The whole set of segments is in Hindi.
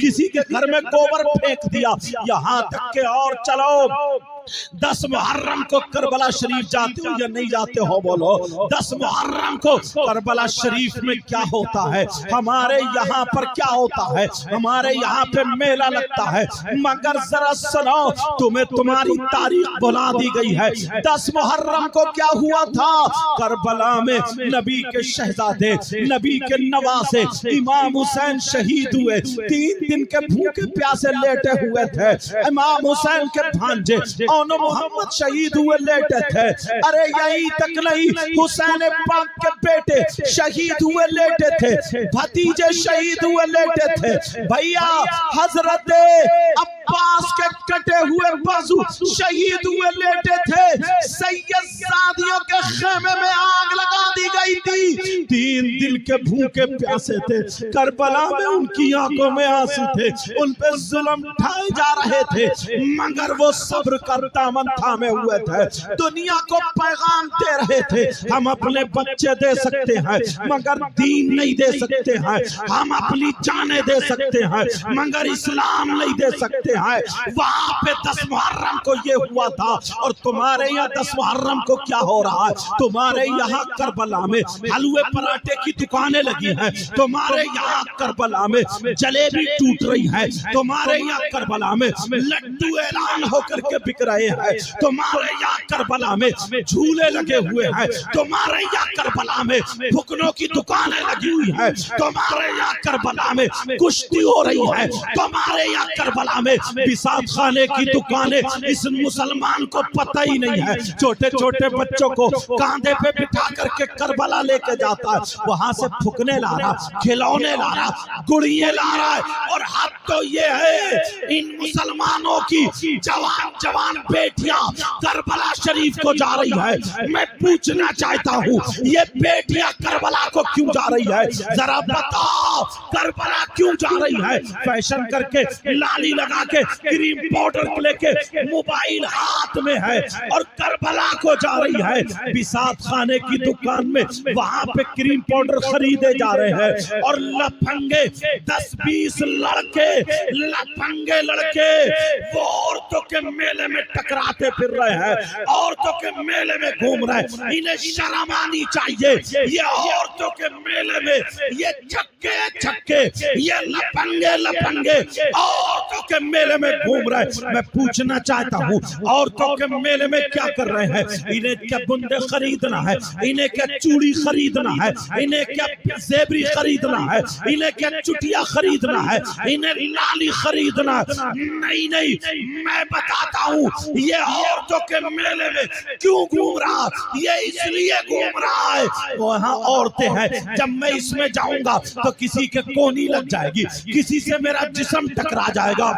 किसी के घर में गोबर फेंक दिया, यहाँ तक के और चलो 10 मुहर्रम को करबला शरीफ जाते हो या नहीं जाते हो? बोलो 10 मुहर्रम को करबला शरीफ में क्या होता है? हमारे यहाँ पर क्या होता है? हमारे यहाँ पे मेला लगता है, मगर जरा सुनो, तुम्हें तुम्हारी तारीख बुला दी गई है। 10 मुहर्रम को क्या हुआ था? करबला में नबी के शहजादे, नबी के नवासे इमाम हुसैन शहीद हुए। 3 दिन के भूखे प्यासे लेटे हुए थे। इमाम हुसैन के भांजे मोहम्मद शहीद हुए लेटे थे। अरे यही तक नहीं, हुसैन पाक के बेटे शहीद हुए लेटे थे, भतीजे शहीद हुए लेटे थे। भैया हजरत अब्बास के कटे हुए बाजू शहीद हुए लेटे थे। सैयद सादियों के खेमे में आग लगा दी गई थी। 3 दिन के भूखे प्यासे थे। करबला में उनकी आंखों में आंसू थे, उन पे जुल्म ढाए जा रहे थे, मगर वो सब्र का दामन थामे हुए थे। दुनिया को पैगाम दे रहे थे, हम अपने बच्चे दे सकते हैं मगर दीन नहीं दे सकते हैं, हम अपनी जानें दे सकते हैं मगर इस्लाम नहीं दे सकते हैं। वहां पे 10 मुहर्रम को ये हुआ था, और तुम्हारे यहाँ 10 मुहर्रम को क्या हो रहा है? तुम्हारे यहाँ करबला में हलवे पराठे की दुकानें लगी हैं, तुम्हारे यहाँ करबला में जलेबी टूट रही है, तुम्हारे यहाँ करबला में लड्डू ऐलान होकर के बिक रहे हैं, तुम्हारे यहाँ करबला में झूले लगे हुए हैं, तुम्हारे यहाँ करबला में फुकनों की दुकानें लगी हुई है, तुम्हारे यहाँ करबला में कुश्ती हो रही है, तुम्हारे यहाँ करबला में बिसात खाने की दुकानें। इस मुसलमान को पता ही नहीं है, छोटे छोटे बच्चों को कांधे पे बिठा करके करबला लेके जाता है, वहां से फुकने ला रहा, खिलौने ला रहा, गुड़ियां ला रहा है। और हाथ तो ये है, इन मुसलमानों की जवान जवान बेटियां करबला शरीफ को जा रही है। मैं पूछना चाहता हूँ, ये बेटियां करबला को क्यों जा रही है? जरा बताओ, करबला क्यों जा रही है? फैशन करके, लाली लगा के, क्रीम पाउडर लेके, मोबाइल हाथ में है और करबला को जा रही है। बिसात खाने की दुकान में वहां पे क्रीम पाउडर खरीदे जा रहे हैं, और लफंगे 10-20 लड़के, लफंगे लड़के वो औरतों के मेले में टकराते फिर रहे हैं, औरतों के मेले में घूम रहे हैं। इन्हें शर्म आनी चाहिए। ये औरतों के मेले में ये छक्के छक्के, ये लफंगे लफंगे औरतों के मेले में घूम रहे हैं। मैं पूछना चाहता हूँ, औरतों के मेले में क्या कर रहे हैं? इन्हें क्या बुंदे खरीदना है? इन्हें क्या चूड़ी खरीदना है? इन्हें क्या जेबरी खरीदना है? इन्हें क्या चुटिया खरीदना है? इन्हें लाली खरीदना? नहीं नहीं, मैं बताता हूँ ये औरतों के मेले में क्यों घूम रहा। ये इसलिए घूम रहा है, वहाँ औरतें हैं, जब मैं इसमें जाऊंगा तो किसी के कोनी लग जाएगी, किसी से मेरा जिस्म टकरा जाएगा,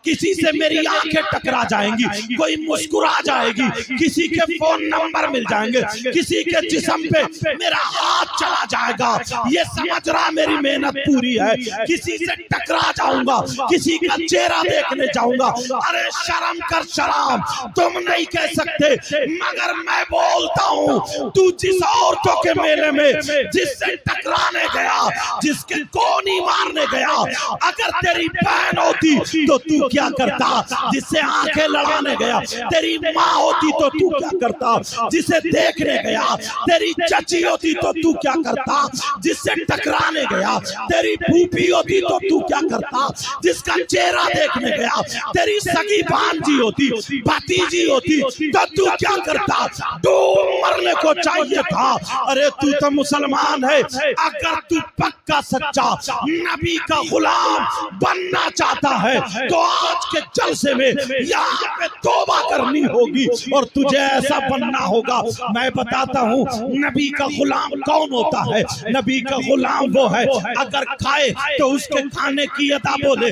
किसी से मेरी आंखें टकरा जाएंगी, कोई मुस्कुरा जाएगी, किसी के फोन नंबर मिल जाएंगे, किसी के जिस्म पे मेरा हाथ चला जाएगा। ये समझ रहा मेरी मेहनत पूरी है, किसी से टकरा जाऊंगा, किसी का चेहरा देखने जाऊंगा। अरे शर्म कर शर्म, तुम नहीं कह सकते मगर मैं बोलता हूँ। तू जिस औरतों के मेले में जिससे टकराने गया, जिसके कोनी मारने गया, अगर तेरी बहन होती तो तू क्या करता? जिससे आंखें लड़ाने गया तेरी माँ होती तो तू क्या करता? जिसे देखने गया तेरी चाची होती तो तू क्या करता? जिससे टकराने गया तेरी फूफी होती तो तू क्या करता? जिसका चेहरा देखने गया तेरी सगी भांजी होती, भतीजी होती तो तू क्या करता? तू मरने को चाहिए था। अरे तू तो मुसलमान है, अगर तू पक्का सच्चा नबी का गुलाम बनना चाहता है तो आज के जलसे में यहाँ पे तौबा करनी होगी और तुझे ऐसा बनना होगा। मैं बताता हूँ नबी का गुलाम कौन होता है। नबी का गुलाम वो है अगर खाए तो उसके खाने की अदा बोले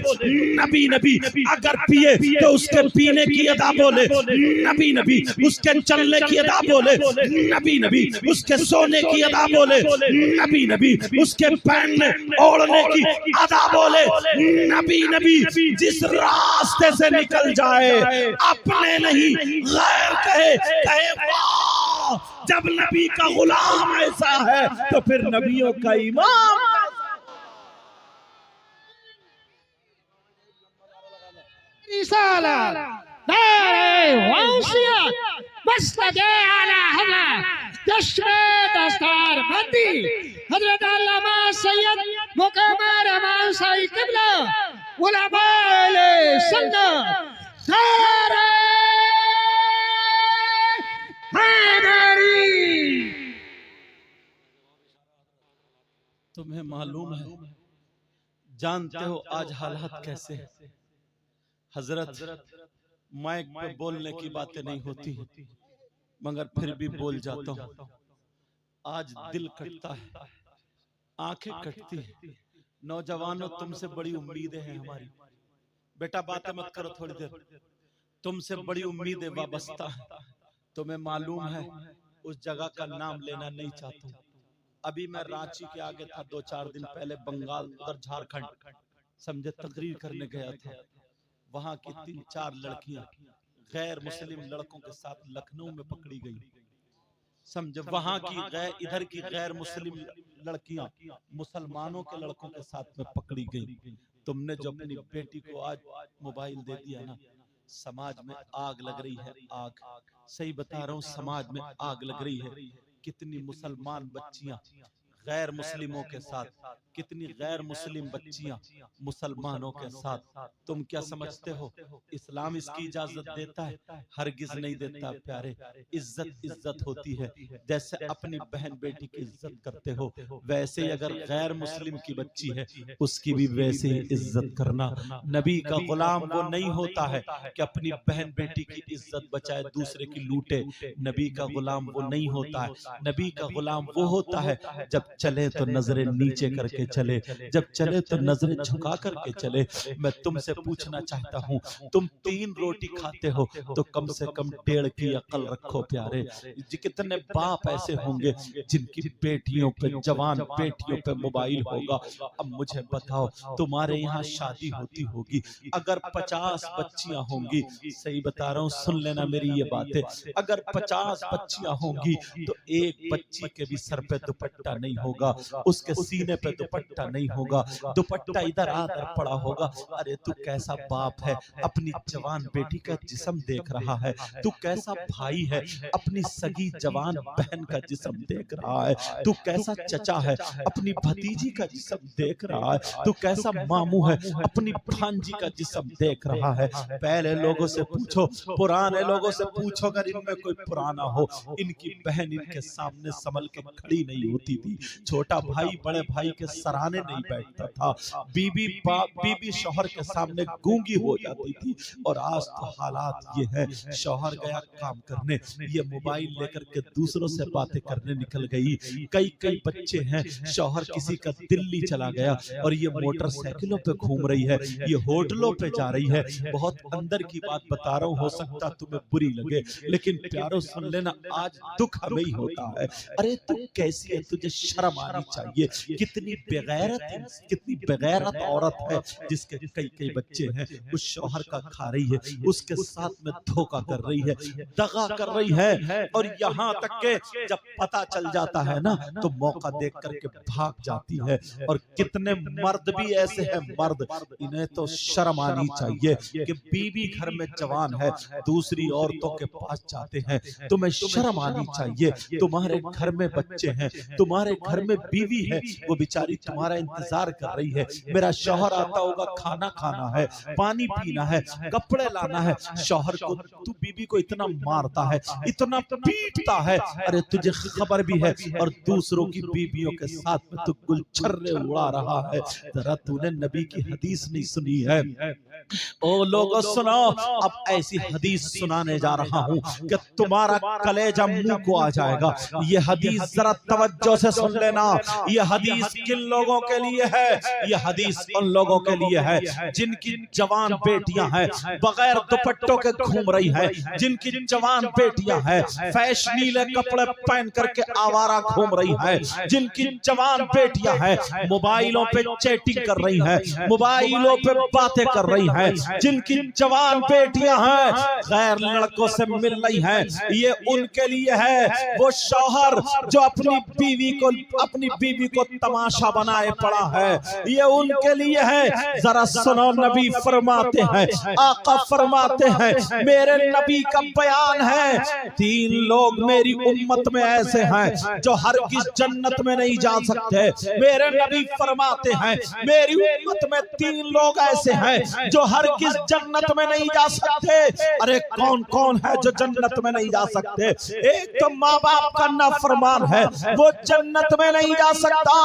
नबी नबी, अगर पिए तो उसके पीने की अदा बोले नबी नबी, उसके चलने की अदा बोले नबी नबी, उसके सोने की अदा बोले नबी नबी, उसके पहनने ओढ़ने की अदा बोले नबी नबी। जिस रास्ते से निकल जाए अपने नहीं गैर कहे, कहे वाह। जब नबी का गुलाम ऐसा है तो फिर नबियों का इमाम। रिसालत नारे वसीयत मसलक आला हज़रत चश्मे दस्तार बंदी हजरत अल्लामा सैयद मुक़म्मल रहमान साईं क़िबला उलमाए सुन्नत नारे हैदरी। तुम्हें मालूम है, जानते हो आज हालात कैसे हैं। हजरत माइक पे बोलने की बातें नहीं होती, मगर फिर भी बोल जाता हूँ। आज दिल कटता है, आंखें कटती है। नौजवानों, तुमसे बड़ी उम्मीदें हैं हमारी। बेटा बातें मत करो थोड़ी देर, तुमसे बड़ी उम्मीदें वाबस्ता है। तुम्हें मालूम है, उस जगह का नाम लेना नहीं चाहता हूँ। अभी मैं रांची के आगे था, 2-4 दिन पहले बंगाल उधर झारखंड समझे तकरीर करने गया था। वहां की 3-4 लड़कियां गैर मुस्लिम लड़कों के साथ लखनऊ में पकड़ी गई। समझे, वहां की इधर की गैर मुस्लिम लड़कियां मुसलमानों के लड़कों के साथ में पकड़ी गई। तुमने जो अपनी बेटी को आज मोबाइल दे दिया ना, समाज में आग लग रही है। आग, सही बता रहा हूँ, समाज में आग लग रही है। कितनी मुसलमान बच्चियां गैर मुस्लिमों के साथ, कितनी गैर मुस्लिम बच्चियां मुसलमानों के साथ। तुम क्या समझते हो इस्लाम इसकी इजाजत देता है? हरगिज नहीं देता प्यारे। इज्जत इज्जत होती है। जैसे अपनी बहन बेटी की इज्जत करते हो, वैसे ही अगर गैर मुस्लिम की बच्ची है उसकी भी वैसे ही इज्जत करना। नबी का गुलाम वो नहीं होता है कि अपनी बहन बेटी की इज्जत बचाए दूसरे की लूटे। नबी का गुलाम वो नहीं होता है। नबी का गुलाम वो होता है जब चले तो नजरें नीचे करके चले, जब चले तो नजरें झुका करके चले। मैं तुमसे पूछना चाहता हूँ, तुम 3 रोटी खाते हो तो कम से कम 1.5 की अकल रखो प्यारे। कितने बाप ऐसे होंगे जिनकी बेटियों पे, जवान बेटियों पे मोबाइल होगा। अब मुझे बताओ, तुम्हारे यहाँ शादी होती होगी, अगर 50 बच्चियां होंगी, सही बता रहा हूँ, सुन लेना मेरी ये बात है, अगर 50 बच्चियां होंगी तो एक बच्ची के भी सर पे दुपट्टा नहीं होगा, उसके सीने पे दुपट्टा नहीं होगा, दुपट्टा इधर आकर पड़ा होगा। अरे तू कैसा बाप है, अपनी जवान बेटी का जिस्म देख रहा है? तू कैसा भाई है, अपनी सगी जवान बहन का जिस्म देख रहा है? तू कैसा चचा है, अपनी भतीजी का जिस्म देख रहा है? तू कैसा मामू है, अपनी भांजी का जिस्म देख रहा है? पहले लोगों से पूछो, पुराने लोगों से पूछो, अगर इनमें कोई पुराना हो, इनकी बहन इनके सामने संभल के खड़ी नहीं होती थी। छोटा भाई बड़े भाई के सराहने नहीं बैठता था। बीबी शौहर के सामने गूंगी हो जाती थी। और आज तो हालात ये है, शौहर गया काम करने, ये मोबाइल लेकर के दूसरों से बातें करने निकल गई। कई बच्चे हैं, शौहर किसी का दिल्ली चला गया और ये मोटरसाइकिलों पे घूम रही है, ये होटलों पे जा रही है। बहुत अंदर की बात बता रहा हूँ, हो सकता तुम्हें बुरी लगे, लेकिन प्यारो सुन लेना, आज दुख हमें ही होता है। अरे तू कैसी है, तुझे शर्म आनी चाहिए। कितनी बेगैरत औरत है जिसके कई बच्चे हैं, उस शौहर का खा रही है, उसके साथ में धोखा कर रही है, दगा कर रही है। और यहाँ तक के जब पता चल जाता है ना, तो मौका देख करके भाग जाती है। और कितने मर्द भी ऐसे हैं, मर्द, इन्हें तो शर्म आनी चाहिए कि बीवी घर में जवान है, दूसरी औरतों के पास जाते हैं। तुम्हें शर्म आनी चाहिए। तुम्हारे घर में बच्चे हैं, तुम्हारे घर में बीवी है, वो बेचारी तुम्हारा इंतजार कर रही है। मेरा शौहर आता होगा, खाना खाना है, पानी पीना है, कपड़े लाना है। शौहर को तू बीबी को इतना मारता है, इतना पीटता है, अरे तुझे खबर भी है, और दूसरों की बीवियों के साथ में तू गुलछर्रे उड़ा रहा है। जरा तूने नबी की हदीस नहीं सुनी है? ओ लोगों सुनो, अब ऐसी हदीस सुनाने जा रहा हूँ कि तुम्हारा कलेजा मुंह को आ जाएगा। ये हदीस जरा तवज्जो से सुन लेना। ये हदीस किन लोगों के लिए है? ये हदीस उन लोगों के लिए है जिनकी जवान बेटियां हैं बगैर दुपट्टों के घूम रही है, जिनकी जवान बेटियां हैं फैशनीले कपड़े पहन करके आवारा घूम रही है, जिनकी जवान बेटियां हैं मोबाइलों पे चैटिंग कर रही है, मोबाइलों पे बातें कर रही है, हैं, जिनकी जवान बेटियां हैं गैर लड़कों से मिल रही हैं, ये उनके लिए है। वो शौहर जो अपनी बीवी को तमाशा बनाए पड़ा है, ये उनके लिए है। जरा सुनो, नबी फरमाते हैं, आका फरमाते हैं, मेरे नबी का बयान है, 3 लोग मेरी उम्मत में ऐसे हैं जो हरगिज जन्नत में नहीं जा सकते। मेरे नबी फरमाते हैं, मेरी उम्मत में 3 लोग ऐसे हैं जो हरगिज जन्नत में नहीं जा सकते। अरे कौन कौन है जो जन्नत में नहीं जा सकते? एक तो माँ बाप का नाफरमान है, वो जन्नत में नहीं जा सकता।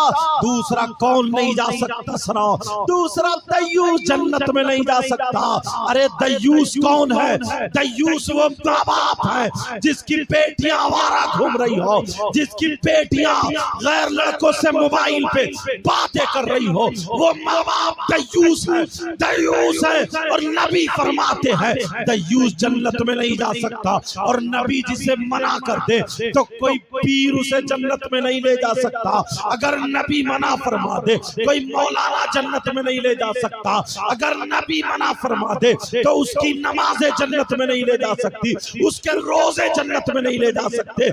दूसरा कौन नहीं जा सकता? सुनो, दूसरा दयूस जन्नत में नहीं जा सकता। अरे दयूस कौन है? दयूस वो माँ बाप है जिसकी बेटियां आवारा घूम रही हो, जिसकी बेटियां गैर लड़कों से मोबाइल पे बातें कर रही हो, वो माँ बाप दयूस है, दयूस है। और नबी फरमाते हैं दयूस जन्नत में नहीं जा सकता। और नबी जिसे मना कर दे तो कोई पीर उसे जन्नत में नहीं ले जा सकता। अगर नबी मना फरमा दे, कोई मौलाना जन्नत में नहीं ले जा सकता। अगर नबी मना फरमा दे तो उसकी नमाजें जन्नत में नहीं ले जा सकती, उसके रोजे जन्नत में नहीं ले जा सकते।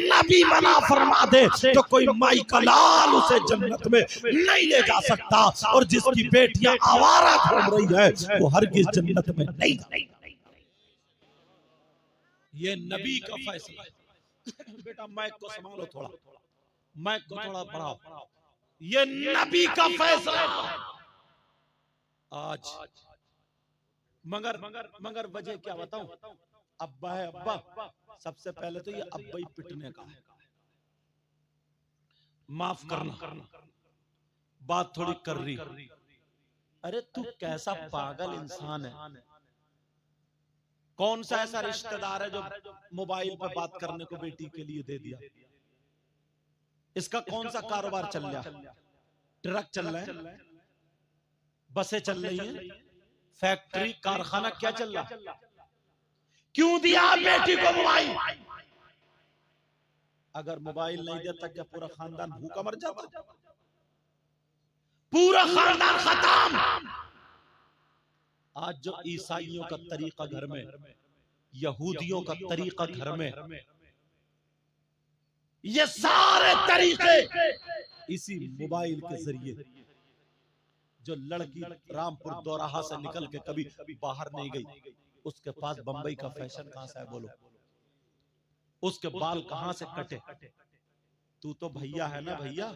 नबी मना फरमा दे तो कोई माई का लाल उसे जन्नत में नहीं ले जा सकता। और जिसकी बेटियां आवारा घूम रही है वो हरगिज जन्नत में नहीं। ये नबी का फैसला है। बेटा माइक को संभालो, थोड़ा माइक को थोड़ा बढ़ाओ। ये नबी का फैसला आज। मगर वजह क्या बताऊं? अब्बा है, अब्बा सबसे पहले तो ये अब्बा ही पिटने का है। माफ करना, बात थोड़ी कर रही। अरे तू कैसा पागल इंसान है? कौन सा ऐसा रिश्तेदार है जो मोबाइल पर बात करने को बेटी के लिए दे दिया? इसका कौन सा कारोबार चल रहा है? ट्रक चल रहा है, बसें चल रही हैं, फैक्ट्री कारखाना क्या चल रहा है? क्यों दिया बेटी को मोबाइल? अगर मोबाइल नहीं देता क्या पूरा खानदान भूखा मर जाता? पूरा खानदान खत्म। आज जो ईसाइयों का तरीका घर में, यहूदियों का तरीका घर में, ये सारे तरीके इसी मोबाइल के जरिए। जो लड़की रामपुर दोराहा से निकल के कभी बाहर नहीं गई, उसके पास बंबई का फैशन कहां से है बोलो? उसके बाल कहां से कटे? तू तो भैया है ना भैया,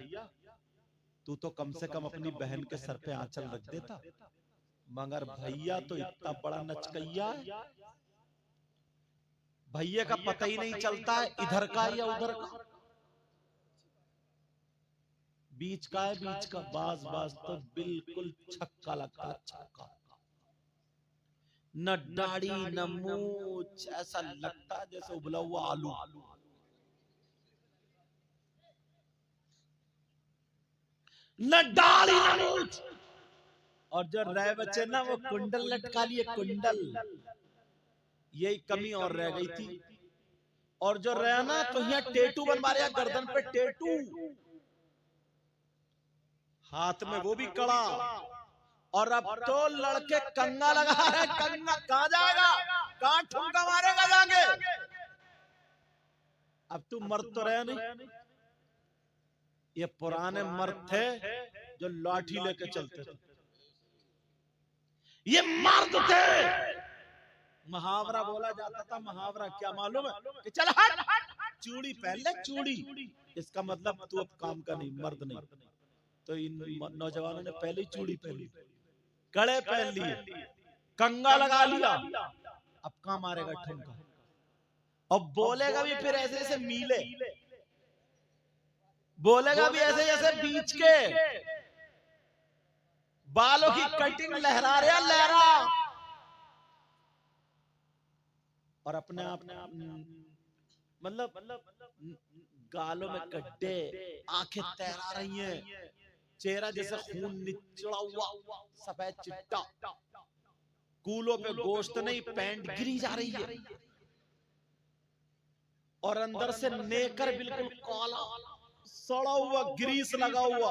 तू तो कम से कम अपनी बहन के सर पे आंचल रख देता। मगर भैया तो इतना बड़ा नचकैया है, भैया का पता ही नहीं चलता है इधर का या उधर का, बीच का है, बीच का। बाज बाज तो बिल्कुल छक्का लगता, छक्का। न दाढ़ी न मूछ, ऐसा लगता जैसे उबला हुआ आलू। न दाढ़ी न मूछ। और जो रह बचे ना वो कुंडल लटका लिए, कुंडल। यही कमी और रह गई थी। और जो रहा ना तो यहाँ टेटू बनवा रहे, गर्दन पे टेटू, हाथ में वो भी कड़ा। और अब तो लड़के कंगा लगा रहे। कंगा कहां जाएगा? कहां ठुमका मारेगा जाके? अब तू मर्द तो रहे नहीं। ये पुराने मर्द थे जो लाठी लेके चलते थे, ये मर्द थे। मुहावरा बोला जाता था। मुहावरा क्या मालूम है? कि चल हट, चूड़ी पहन ले, चूड़ी। इसका मतलब तू अब काम का नहीं, मर्द नहीं। तो इन नौजवानों ने पहले ही चूड़ी पहन ली, कड़े पहन लिए, कंगा लगा लिया। अब कहां मारेगा ठुमका? और बोलेगा भी फिर ऐसे ऐसे मीले, बोलेगा भी ऐसे जैसे बीच के बालों की कटिंग लहरा रहा, लहरा। और अपने आप मतलब गालों में गड्ढे, आंखें तैरा रही हैं, चेहरा जैसे खून निचड़ा हुआ सफेद चिट्टा, कूलों पे गोश्त नहीं, पैंट गिरी जा रही है। और अंदर से नेकर बिल्कुल काला, सड़ा हुआ, ग्रीस लगा हुआ।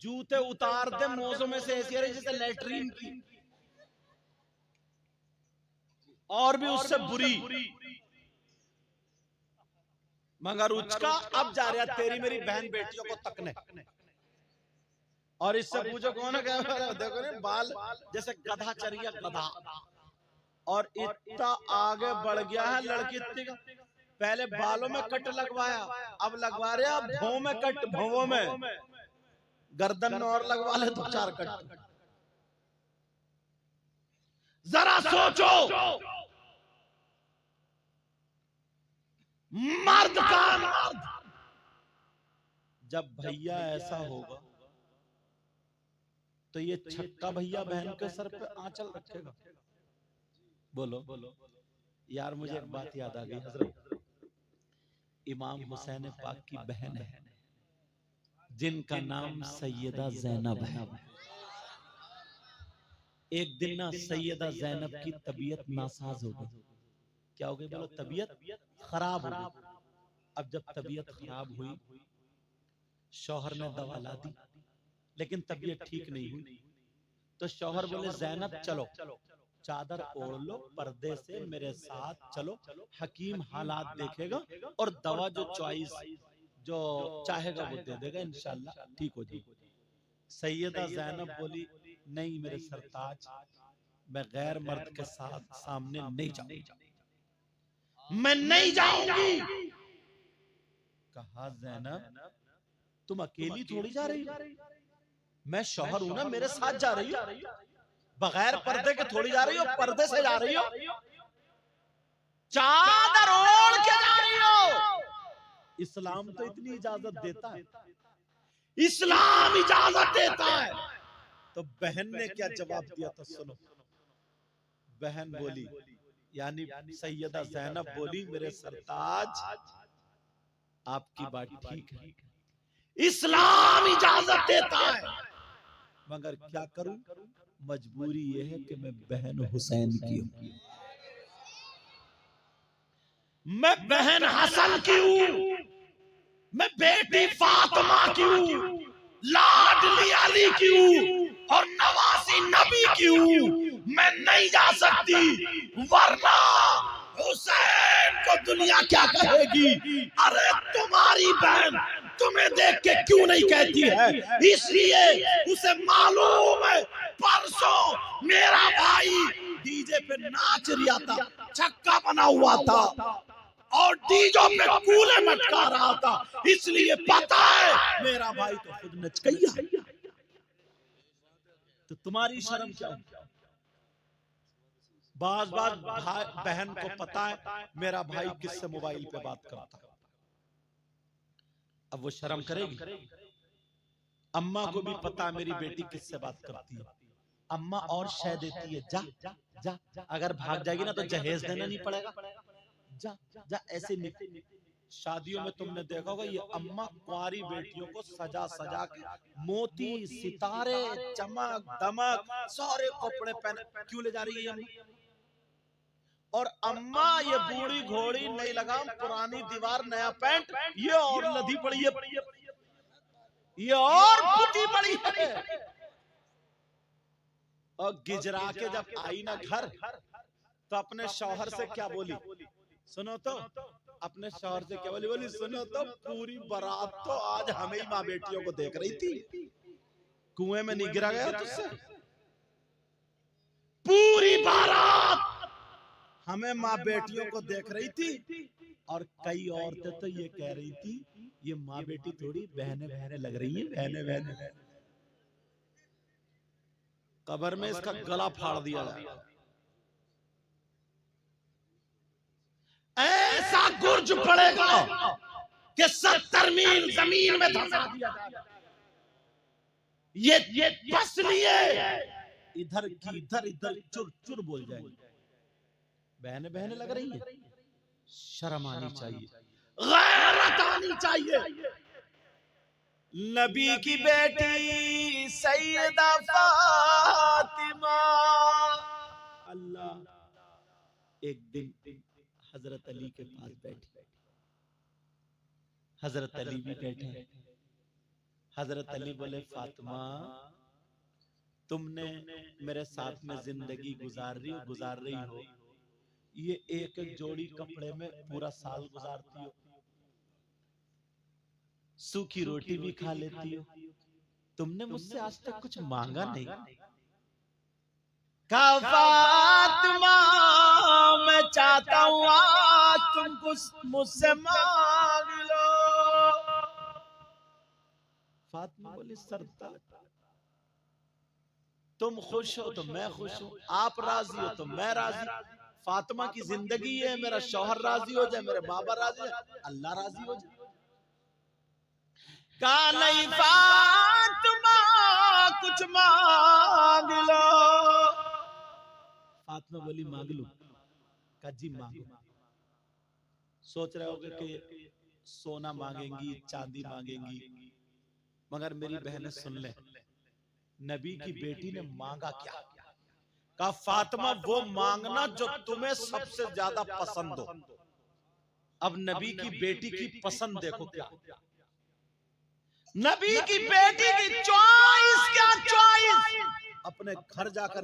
जूते उतार दे मौजों में से ऐसी आ रही जैसे लैट्रीन की, और भी उससे बुरी। मगर उसका अब जा रहा तेरी मेरी बहन बेटियों को तकने, और इससे पूछो कौन है, क्या देखो ना बाल जैसे गधा चरिया गधा, और इतना आगे बढ़ गया है लड़की इतनी का। पहले बालों में कट लगवाया, अब लगवा रहे अब भौं में कट, भौं में, गर्दन में और लगवा ले तो 4 कट। जरा सोचो, मर्द का मर्द, जब भैया ऐसा होगा तो ये छक्का भैया बहन के सर पे आंचल रखेगा। बोलो यार, मुझे एक बात याद आ गई। हजरत इमाम हुसैन पाक की बहन है जिनका नाम सैयदा जैनब है। एक दिन ना सैयदा जैनब की तबीयत नासाज हो गई। क्या हो गई बोलो? तबीयत खराब हो गई। अब जब तबीयत खराब हुई, शौहर ने दवा ला दी, लेकिन तबीयत ठीक नहीं हुई। तो शौहर बोले जैनब चलो, चादर ओढ़ लो, पर्दे से मेरे साथ चलो, हकीम हालात देखेगा और दवा जो चॉइस जो चाहेगा वो दे देगा, इंशाल्लाह ठीक हो जाएगी। सैयदा जैनब बोली नहीं मेरे सरताज, मैं गैर मर्द के साथ सामने नहीं जाऊंगी, मैं नहीं जाऊंगी। कहा जैनब तुम अकेली थोड़ी जा रही हो, मैं शौहर हूं ना, मेरे साथ जा रही हो, बगैर पर्दे के थोड़ी जा रही हो, पर्दे से जा रही हो, चादर ओढ़ के जा रही हो। इस्लाम तो इतनी इजाजत देता है, इस्लाम इजाजत देता है। तो बहन ने क्या जवाब दिया तो सुनो। बहन बोली, यानी सैयदा जैनब बोली मेरे सरताज आपकी बात ठीक है, इस्लाम इजाजत देता है, मगर क्या करूं, मजबूरी यह है कि मैं बहन हुसैन की हूं, मैं बहन हसन की हूं, मैं बेटी फातिमा की हूं, लाडली अली की हूं और नवासी नबी की हूं, मैं नहीं जा सकती, वरना हुसैन को दुनिया क्या कहेगी। अरे तुम्हारी बहन तुम्हें देख के क्यों नहीं कहती है, इसलिए उसे मालूम है परसों मेरा भाई डीजे पे नाच रहा था, छक्का बना हुआ था और डीजो पे कूले मटका रहा था, इसलिए पता है मेरा भाई तो खुद नच गया। तो तुम्हारी शर्म क्या? बाज बहन को पता है मेरा भाई किससे मोबाइल पे बात करता है, अब वो शर्म करेगी। अम्मा को भी पता है मेरी बेटी किससे बात करती है, अम्मा और शय देती है, जा जा, अगर भाग जाएगी ना तो जहेज देना नहीं पड़ेगा, जा जा, ऐसे नहीं। शादियों में तुमने देखा होगा ये अम्मा कुंवारी बेटियों को सजा सजा के मोती सितारे चमक दमक सारे कपड़े पहने क्यों ले जा रही है अम्मा? और अम्मा ये बूढ़ी घोड़ी नहीं लगा, पुरानी दीवार नया पैंट, ये और लदी पड़ी है, ये और बुती पड़ी है। और गिजरा के जब आई ना घर तो अपने शौहर से क्या बोली सुनो तो, अपने शौहर से क्या बोली? बोली सुनो तो, पूरी बारात तो आज हमें ही माँ बेटियों को देख रही थी, कुएं में नहीं गिरा गया तुझसे, पूरी बारात हमें माँ बेटियों को देख रही थी, और कई औरतें तो ये कह रही थी ये माँ बेटी थोड़ी बहने बहने लग रही है, बहने बहने। कब्र में इसका गला फाड़ दिया जाएगा, ऐसा गुर्ज पड़ेगा कि 70 मील जमीन में धंसा दिया जाएगा। ये बस लिए इधर की इधर इधर चुर चुर बोल जाएंगे, बहने बहने लग रही है, शर्म आनी चाहिए, गैरत आनी चाहिए। नबी की बेटी सैयदा फातिमा, अल्लाह एक दिन हजरत अली के पास बैठी, हजरत अली भी बैठे, हजरत अली बोले फातिमा तुमने मेरे साथ में जिंदगी गुजार रही हो, ये एक एक जोड़ी कपड़े में पूरा साल गुजारती हो, सूखी रोटी भी खा लेती हो, तुमने मुझसे आज तक कुछ मांगा नहीं। का फातिमा मैं चाहता हूं आज तुम कुछ मुझसे मांग लो। फातिमा बोली सरदार तुम खुश हो तो मैं खुश हूं, आप राजी हो तो मैं राजी। फातिमा की जिंदगी है, मेरा शौहर राजी हो जाए, मेरे बाबा राजी हो जाए, अल्लाह राजी हो जाए। का नहीं फातिमा कुछ मांग लो। फातिमा बोली मांग लो। का जी मांगो। सोच रहे होगे कि सोना मांगेंगी, चांदी मांगेंगी, मगर मेरी बहनें सुन ले, नबी की बेटी ने मांगा क्या? कहा फातिमा वो मांगना जो तुम्हें सबसे ज्यादा पसंद हो। अब नबी की बेटी की पसंद देखो क्या, नबी की बेटी की चॉइस क्या, चॉइस अपने घर जाकर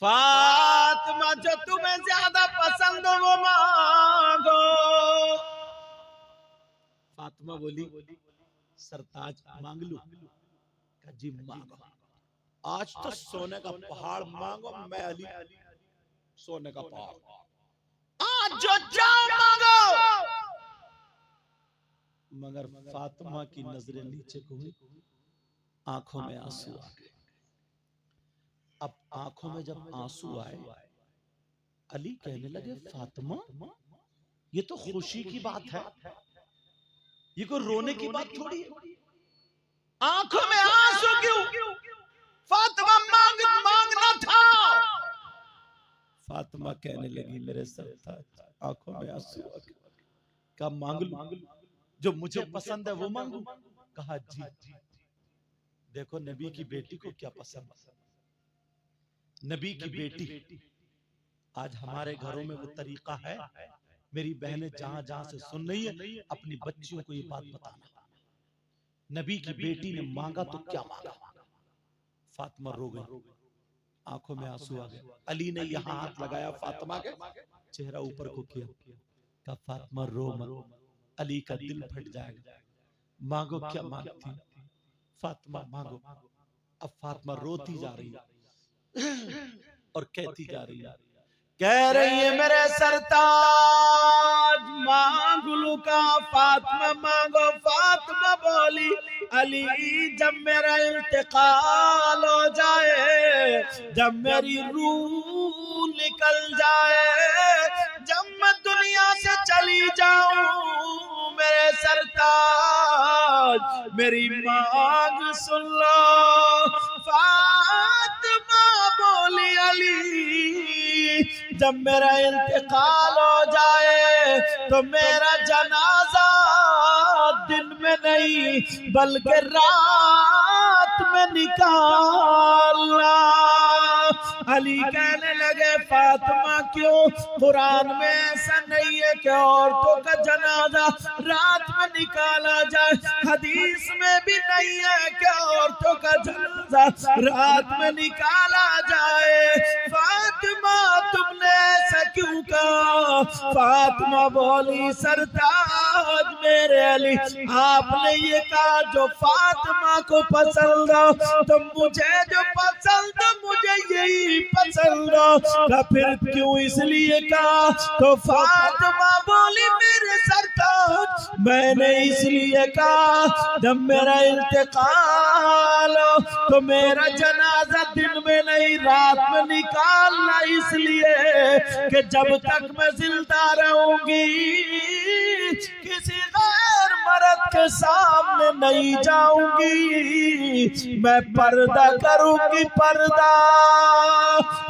फातिमा जो तुम्हें ज्यादा पसंद हो वो मांगो। फातिमा बोली सरताज मांग लूं? जी मांगो। आज तो सोने का पहाड़ मांगो, मैं अली सोने का पहाड़ आज जो चाहो मांगो। मगर फातिमा की नजरें नीचे को हुई, आंखों में आंसू आ गए। अब आंखों में जब आंसू आए, अली कहने लगे फातिमा ये तो खुशी की बात है, ये कोई रोने की बात थोड़ी है। आंखों में आंसू क्यों? फातिमा मांगना था। फातिमा कहने लगी मेरे सरताज आंखों में आंसू आ गए। कहा मांग लूं? जो मुझे पसंद है वो मांगू? कहा जी। देखो नबी की बेटी को क्या पसंद, नबी की बेटी। आज हमारे घरों में वो तरीका है, मेरी बहनें जहां जहां से सुन रही है अपनी बच्चियों को ये बात बताना, नबी की बेटी ने मांगा तो क्या मांगा। फातिमा रो गई, आंखों में आंसू आ गए। अली ने यहाँ हाथ लगाया फातिमा के, चेहरा ऊपर को किया, कहा फातिमा रो मत, अली का दिल फट जाएगा, मांगो क्या मांगती, फातिमा मांगो। अब फातिमा रोती जा रही है और कहती जा रही है, कह रही है मेरे सरताज मांग लूं? का फातिमा मांगो। फातिमा बोली अली जब मेरा इंतकाल हो जाए, जब मेरी रूह निकल जाए, जब मैं दुनिया से चली जाऊं, मेरे सरताज मेरी मांग सुन लो। फातिमा बोली अली जब मेरा इंतकाल हो जाए तो मेरा जनाजा दिन में नहीं बल्कि रात में निकालना। अली कहने लगे फातिमा क्यों? कुरान में ऐसा नहीं है कि औरतों का जनाजा रात में निकाला जाए, हदीस में भी नहीं है कि औरतों का जनाजा रात में निकाला जाए। फातिमा तुमने ऐसा क्यों कहा? फातिमा बोली सरताज मेरे अली आपने ये कहा जो फातिमा को पसंद हो, तो मुझे जो पसंद मुझे यही पसंद हो। तो फिर क्यों इसलिए कहा? तो फातिमा बोली मेरे सरताज मैंने इसलिए कहा जब मेरा इंतकाल हो तो मेरा जनाजा दिन में नहीं रात में निकालना, इसलिए कि जब तक मैं जिंदा रहूंगी किसी गैर मर्द के सामने नहीं जाऊंगी, मैं पर्दा करूंगी पर्दा।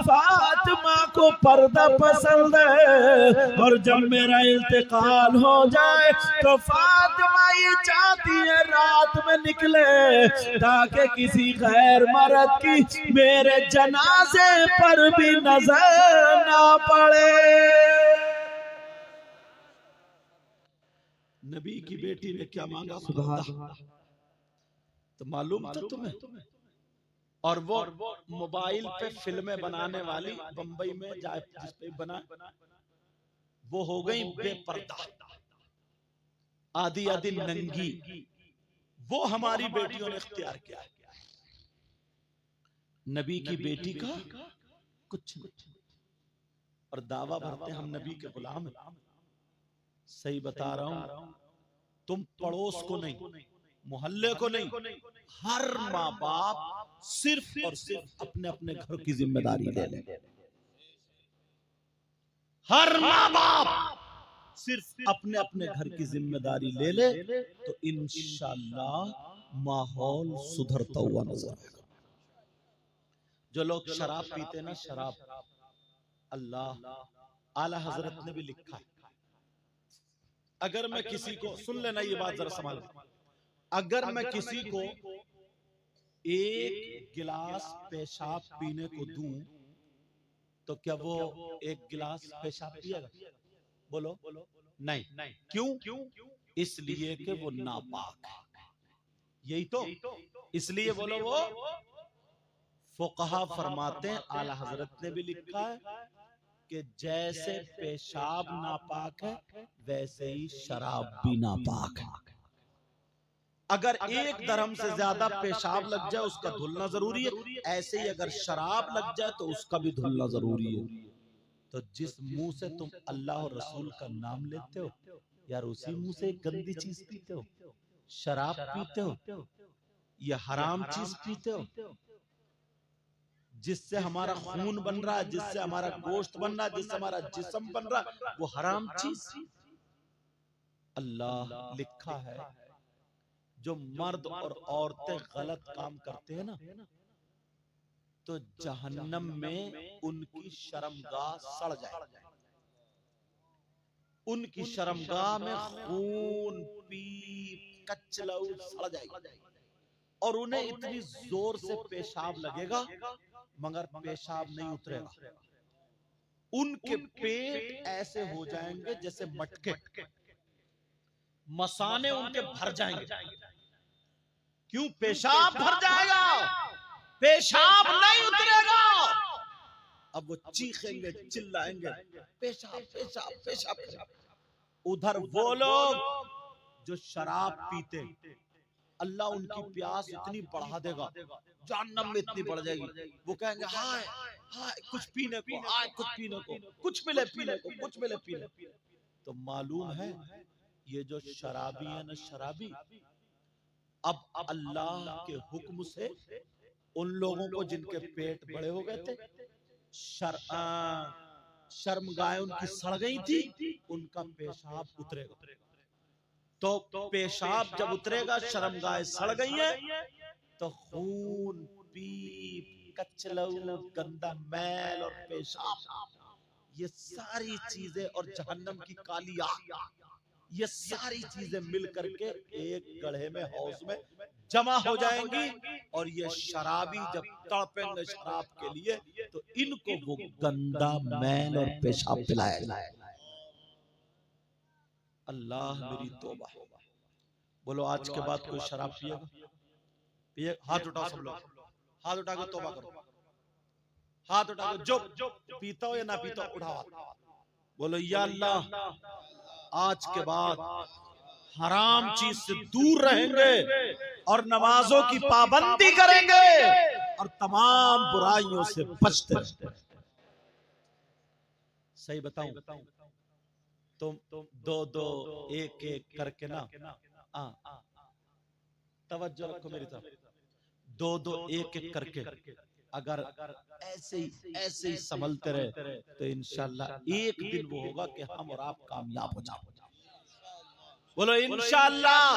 फातिमा को पर्दा पसंद है और जब मेरा इंतकाल हो जाए तो फातिमा ये चाहती है रात में निकले ताकि किसी गैर मर्द की मेरे जनाजे पर भी नजर ना पड़े। नबी की बेटी ने क्या मांगा? सुभान तो मालूम था तुम्हें? और वो मोबाइल पे फिल्में बनाने वाली बंबई में जिस पे बना, वो हो गई बेपर्दा, आधी आधी नंगी। वो हमारी बेटियों ने इख्तियार किया। नबी की बेटी का कुछ नहीं, और दावा भरते हम नबी के गुलाम हैं। सही बता रहा हूं, तुम पड़ोस को नहीं, मोहल्ले को नहीं, हर माँ बाप सिर्फ और सिर्फ अपने अपने घर की जिम्मेदारी ले ले। हर माँ बाप सिर्फ अपने अपने घर की जिम्मेदारी ले ले तो इंशाअल्लाह माहौल सुधरता हुआ नजर आएगा। जो लोग शराब पीते ना, शराब, अल्लाह आला हजरत ने भी लिखा है, अगर मैं किसी को, सुन लेना ये बात जरा संभाल, अगर मैं किसी को एक गिलास पेशाब पीने को दूं तो क्या वो एक गिलास पेशाब पिएगा? बोलो नहीं। क्यों? इसलिए कि वो नापाक है। यही तो, इसलिए बोलो वो फुकहा फरमाते हैं, आला हजरत ने भी लिखा है कि जैसे पेशाब नापाक है वैसे ही शराब भी नापाक है। अगर एक दरहम से ज्यादा पेशाब लग जाए उसका धुलना जरूरी है, ऐसे ही अगर शराब लग जाए तो उसका भी धुलना जरूरी है। तो जिस मुंह से तुम अल्लाह और रसूल का नाम लेते हो यार, उसी मुंह से गंदी चीज पीते हो, शराब पीते हो, ये हराम चीज पीते हो, जिससे हमारा खून बन रहा है, जिससे हमारा गोश्त बन रहा है, जिससे हमारा जिस्म बन रहा है, वो हराम चीज। अल्लाह लिखा है जो मर्द और औरतें गलत काम करते हैं ना, तो जहन्नम में उनकी शर्मगाह सड़ जाए, उनकी शर्मगाह में खून पीप कचलऊ सड़ जाएगी, और उन्हें इतनी जोर से पेशाब लगेगा मगर पेशाब नहीं उतरेगा। उनके पेट ऐसे हो जाएंगे जैसे मटके, मसाने उनके भर जाएंगे। क्यों? पेशाब भर जाएगा, पेशाब नहीं उतरेगा। अब वो चीखेंगे, चिल्लाएंगे, पेशाब पेशाब पेशाब। उधर वो लोग जो शराब पीते, अल्लाह उनकी प्यास इतनी बढ़ा देगा, जहन्नम में इतनी बढ़ जाएगी, वो कहेंगे हाय हाय कुछ पीने को, हाय कुछ पीने को, कुछ मिले पीने को, कुछ मिले पीने को। तो मालूम है ये जो शराबी है ना, शराबी, अब अल्लाह के हुक्म से उन लोगों को जिनके पेट बड़े हो गए थे, शर्मगाह उनकी सड़ गई थी, उनका पेशाब उतरेगा। तो पेशाब जब उतरेगा, शर्मगाह सड़ गई है, तो खून पीप कचलऊ गंदा मैल और पेशाब, ये सारी चीजें और जहन्नम की काली आग, ये सारी चीजें मिल करके एक गड्ढे में, हौज में जमा हो जाएंगी। और ये शराबी जब तड़पेंगे शराब के लिए तो इनको वो गंदा मैल और पेशाब पिलाएगा। अल्लाह मेरी तौबा। बोलो आज के बाद कोई शराब पिएगा? पिए? हाथ उठाओ सब लोग, हाथ उठा के तौबा करो, हाथ उठा के, जो पीता हो या ना पीता हो उठाओ हाथ। बोलो या अल्लाह आज के बाद हराम चीज से दूर रहेंगे और नमाजों की पाबंदी करेंगे और तमाम बुराइयों से बचते रहेंगे। सही बताऊं, तुम दो दो एक एक करके ना, तवज्जो रखो मेरी तरफ, दो दो एक एक करके अगर ऐसे ही संभलते रहे तो इंशाअल्लाह एक दिन वो होगा कि हम और आप कामयाब हो जाएंगे। बोलो इंशाअल्लाह।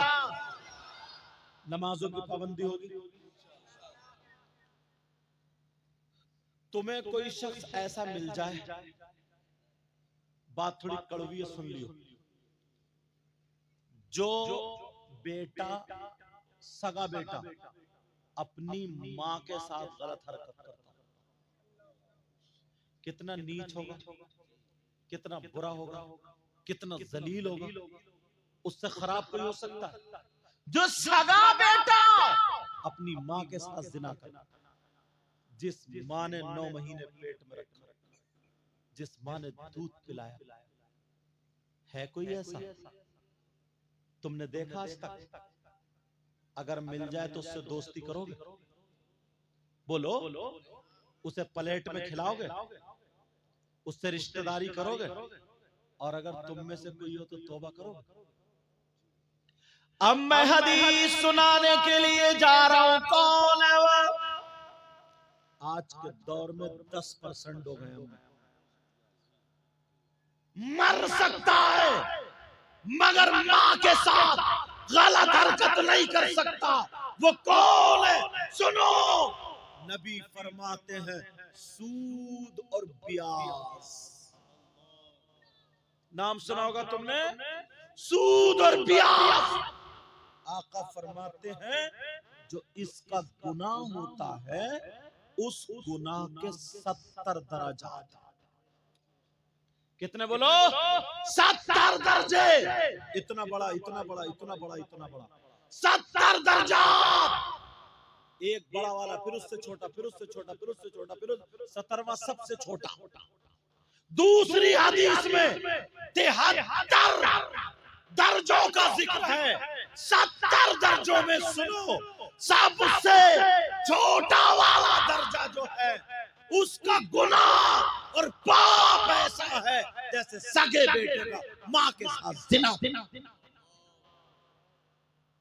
नमाजों की पाबंदी होगी। तुम्हें कोई शख्स ऐसा मिल जाए, बात थोड़ी कड़वी है सुन लियो, जो बेटा, सगा बेटा अपनी मां के साथ गलत हरकत करता, कितना नीच होगा, कितना बुरा होगा, कितना जलील होगा। उससे खराब कोई हो सकता है? जो सगा बेटा अपनी माँ के साथ जिना कर, जिस माँ ने 9 महीने पेट में रखा, जिस माँ ने दूध पिलाया, है कोई ऐसा? तुमने देखा आज तक? अगर मिल जाए तो उससे दोस्ती करोगे? बोलो, उसे प्लेट में खिलाओगे? उससे रिश्तेदारी करोगे? और अगर तुम में से कोई हो तो तौबा करोगे? अब मैं हदीस सुनाने के लिए जा रहा हूं। कौन है वो? आज के दौर में 10% हो गए हम। मर सकता है मगर मां के साथ गलत हरकत नहीं कर सकता। वो कौन है? सुनो, नबी फरमाते हैं सूद और ब्याज। नाम सुना होगा तुमने, सूद और ब्याज। आका फरमाते हैं जो इसका गुनाह होता है उस गुनाह के 70 दर्जात। कितने बोलो? 70 दर्जे। इतना बड़ा, इतना बड़ा, इतना बड़ा, इतना बड़ा, 70 दर्जात। एक बड़ा वाला, फिर उससे छोटा, फिर उससे छोटा, फिर उससे छोटा, फिर 70वां सबसे छोटा। दूसरी हदीस में 73 दर्जों का जिक्र है। 70 दर्जों में सुनो, सबसे छोटा वाला दर्जा जो है उसका गुनाह और पाप ऐसा है जैसे सगे बेटे का मां के साथ जिना।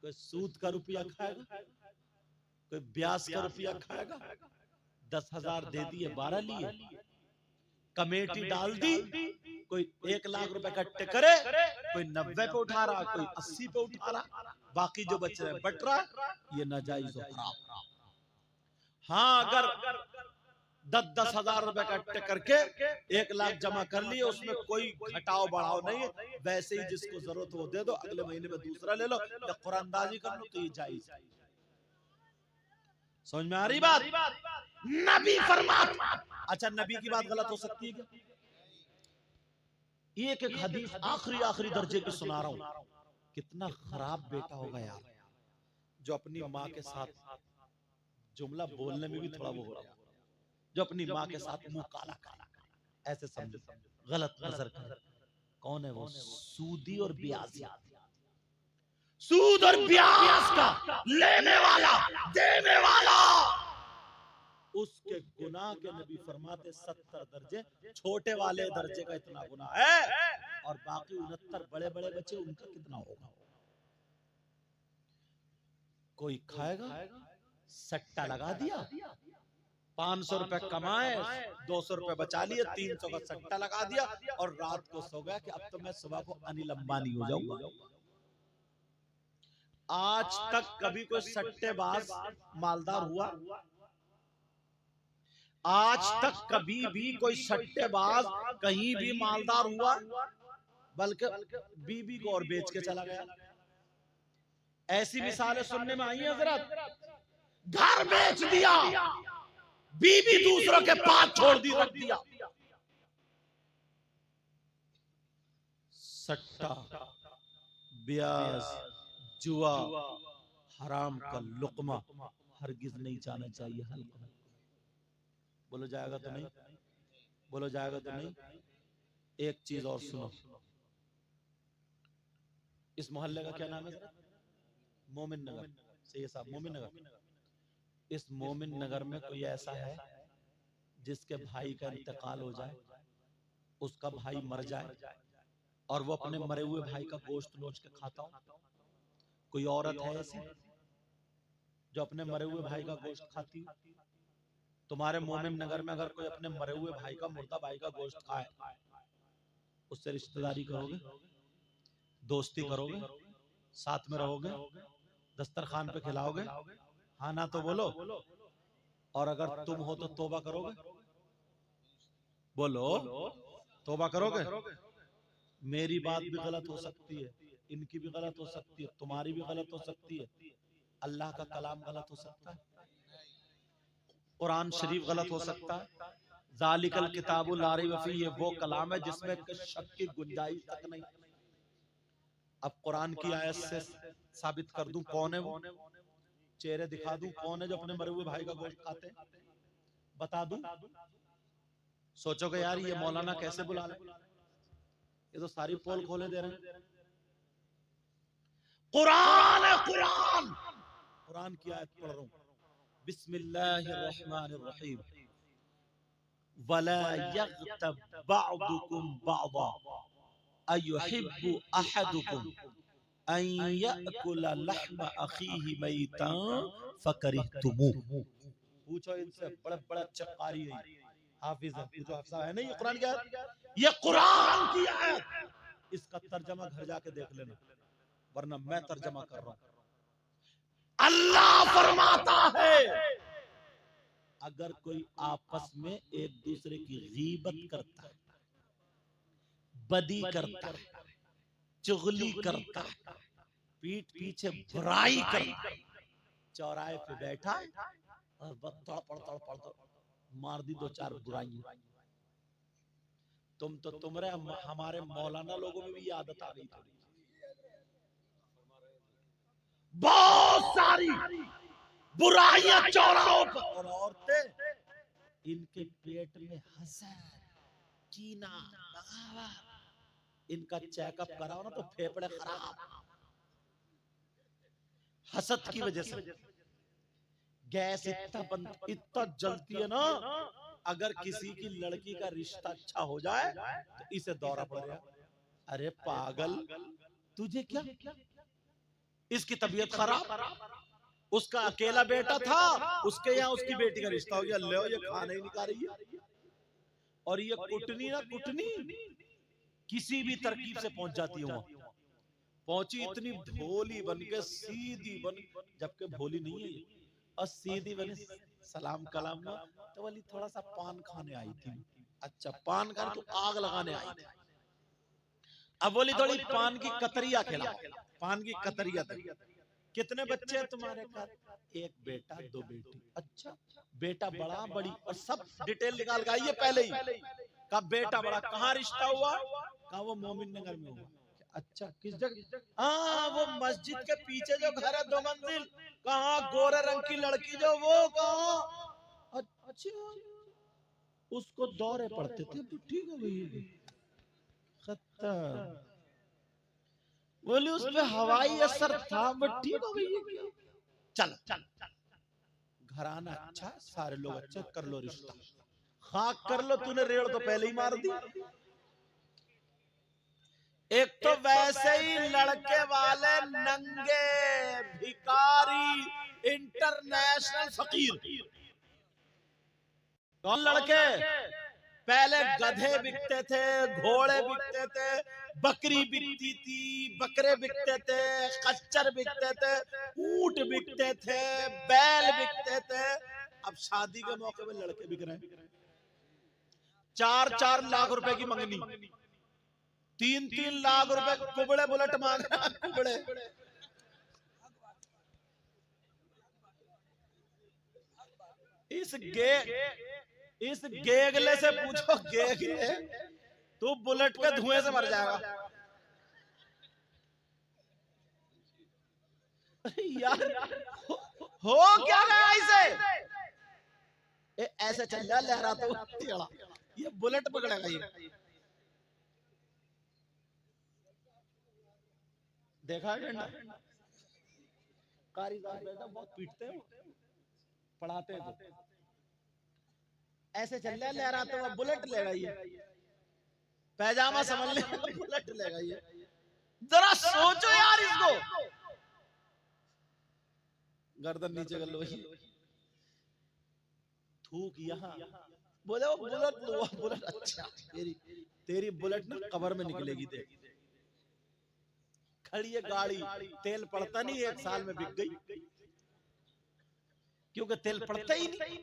कोई सूद का रुपया खाएगा? कोई ब्याज का रुपया खाएगा? 10,000 दे दिए, 12 लिए, कमेटी डाल दी, कोई 1 लाख रुपए इकट्ठे करे, कोई 90 पे उठा रहा, कोई 80 पे उठा रहा, बाकी जो बच रहे बट रहा। ये नाजायज और हराम। हाँ, अगर 10-10 हजार रुपए इकट्ठे करके 1 लाख जमा कर लिए, उसमें कोई घटाव बढ़ाव नहीं है, वैसे ही जिसको जरूरत वो दे दो, अगले महीने में दूसरा ले लो, या कुरानदाजी कर लो, तो ये जायज। समझ में आ रही बात? नबी फरमाता। अच्छा, नबी की बात गलत हो सकती है क्या? एक एक हदीस आखिरी दर्जे की सुना रहा हूं। कितना खराब बेटा होगा यार, जो अपनी माँ के साथ, जुमला बोलने में भी थोड़ा वो हो रहा है, जो अपनी माँ के साथ मुंह काला काला ऐसे समझो, गलत नजर कर। कौन है वो? सूदी और ब्याजी। सूद और ब्याज का लेने वाला, देने वाला, उसके गुनाह के नबी फरमाते 70 दर्जे, छोटे वाले दर्जे का इतना गुनाह है, और बाकी 69 बड़े बड़े बच्चे, उनका कितना होगा? कोई खाएगा, सट्टा लगा दिया, 500 रुपए कमाए, 200 रुपए बचा लिए, 300 का सट्टा लगा दिया, और रात को सो गया कि अब तो मैं सुबह को अनिल अंबानी हो जाऊंगा। आज तक कभी कोई सट्टेबाज मालदार हुआ? आज तक कभी भी कोई सट्टेबाज कहीं भी मालदार हुआ? बल्कि बीबी को और बेच के चला गया। ऐसी मिसालें सुनने में आई हैं हज़रत। घर बेच दिया, बीबी दूसरों के पास छोड़ दी, रख दिया। सट्टा, ब्याज, जुआ, हराम का लुकमा हरगिज नहीं जाना चाहिए हल्का में। बोलो जाएगा तो नहीं? बोलो जाएगा तो नहीं? एक चीज और सुनो, इस मोहल्ले का क्या नाम है? मोमिन नगर। सही साहब, मोमिन नगर। इस मोमिन नगर में कोई ऐसा है जिसके भाई का इंतकाल हो जाए, उसका भाई मर जाए, और वो अपने मरे हुए भाई का गोश्त नोच के खाता हो? कोई औरत है ऐसी जो अपने मरे हुए भाई का गोश्त खाती हो? तुम्हारे मोमिन नगर में अगर कोई अपने मरे हुए भाई का, मुर्दा भाई का गोश्त खाए, उससे रिश्तेदारी करोगे? दोस्ती करोगे? साथ में रहोगे? दस्तरखान पे खिलाओगे? हाँ ना तो बोलो। और अगर तुम हो तो तौबा करोगे? बोलो, तौबा करोगे? मेरी बात भी गलत हो सकती है, इनकी भी गलत हो सकती है, तुम्हारी भी गलत हो सकती है, अल्लाह का कलाम गलत हो सकता है, कुरान शरीफ गलत हो सकता है। ज़ालिकल किताबुल ला रैब फीह, ये वो कलाम है जिसमें शक की गुंजाइश तक नहीं। अब कुरान की आयत से साबित कर दूं कौन है वो, चेहरे दिखा दूं कौन है जो अपने मरे हुए भाई का गोश्त खाते हैं, बता दूं? सोचोगे यार ये मौलाना कैसे बुला ले, ये तो सारी पोल खोले दे रहे हैं। कुरान है, कुरान, कुरान की आयत पढ़ रहा हूं, बिस्मिल्लाहिर्रहमानिर्रहीम, वला यग़्तब बअदुकुम बअदा अयुहिब्बु अहदुकुम अन यअकुल लहम अखीहि मैतन फकरिहतुमूह। पूछो इनसे, बड़े बड़े अच्छे कारी है, हाफिज है, पूछो हाफिज है नहीं, ये कुरान की आयत, ये कुरान की आयत, इसका तर्जमा घर जाके देख लेना, वरना मैं तर्जमा कर रहा हूं। अल्लाह फरमाता है अगर कोई आपस में एक दूसरे की गीबत करता है, बदी करता है, चुगली करता है, पीठ पीछे बुराई करता है, चौराहे पे बैठा और तड़पड़ मार दी दो चार बुराइयां, तुम तो तुमरे हमारे मौलाना लोगों में भी ये आदत आ गई थोड़ी, बहुत सारी बुराइयां चौराहों पर, और औरतें इनके पेट में हसद, कीना, बगावत, इनका चेकअप कराओ ना तो फेफड़े खराब, हसद की वजह से गैस इतना जलती है ना, अगर किसी की लड़की का रिश्ता अच्छा हो जाए तो इसे दौरा पड़ गया, अरे पागल तुझे क्या, इसकी तबीयत खराब, उसका अकेला बेटा था, उसके यहाँ उसकी बेटी का रिश्ता हो गया, ले ये खाने ही नहीं खा रही है, और ये कुटनी ना कुटनी किसी भी तरकीब से पहुंच जाती है वहां, पहुंची इतनी भोली बन के, सीधी बन, जबकि भोली नहीं है ये, और सीधी बने, सलाम कलाम में, तो बोली थोड़ा सा पान खाने आई थी, अच्छा पान खाने, तो आग लगाने आई थी, अब बोली थोड़ी पान की कतरिया खिलाओ, पान की कतरिया दे, कितने बच्चे हैं तुम्हारे घर, एक बेटा दो बेटी, अच्छा बेटा बड़ा बड़ी, और सब डिटेल निकाल के आइए पहले ही, कहा बेटा बड़ा, कहाँ रिश्ता हुआ, कहा वो मोमिन नगर में हुआ, अच्छा किस जगह, हाँ वो मस्जिद के पीछे जो घर है 2 मंजिल, कहाँ गोरे रंग की लड़की जो, वो कहाँ, अच्छा उसको दौरे पड़ते थे, ठीक हो गई, खत्म, बोली उस पे हवाई असर था, वो ठीक हो गई, चल घर आना अच्छा, सारे लोग अच्छे, कर लो रिश्ता, खाक कर लो, तूने रेड़ तो पहले ही मार दी, एक तो वैसे ही लड़के वाले नंगे भिखारी इंटरनेशनल फकीर, कौन लड़के, पहले गधे बिकते थे, घोड़े बिकते थे, बकरी बिकती थी, बकरे बिकते थे, खच्चर बिकते थे, ऊंट बिकते थे, बैल बिकते थे, अब शादी के मौके पे लड़के बिक रहे हैं, 4-4 लाख रुपए की मंगनी, 3-3 लाख रुपए कुबड़े बुलेट मांग रहा, कुबड़े, इस गेगले से पूछो, गेगले तू बुलेट के धुएं से मर जाएगा यार, हो क्या गया इसे, ऐसे चल जा लहराते हुए, ये बुलेट पकड़ेगा ये, देखा डंडा, कारीगर बेटा बहुत पीटते हैं, पढ़ाते हैं, ऐसे चल रहा लहराते हुआ, बुलेट लेगा ये, पैजामा समझ ले, बुलेट लेगा ये, जरा सोचो यार इसको, गर्दन नीचे कर लो, थूक यहाँ, बोले वो बुलेट लो, बुलेट, अच्छा तेरी बुलेट ना कबर में निकलेगी, देख खड़ी है गाड़ी, तेल पड़ता नहीं, 1 साल में बिक गई, क्योंकि तेल पड़ता ही नहीं,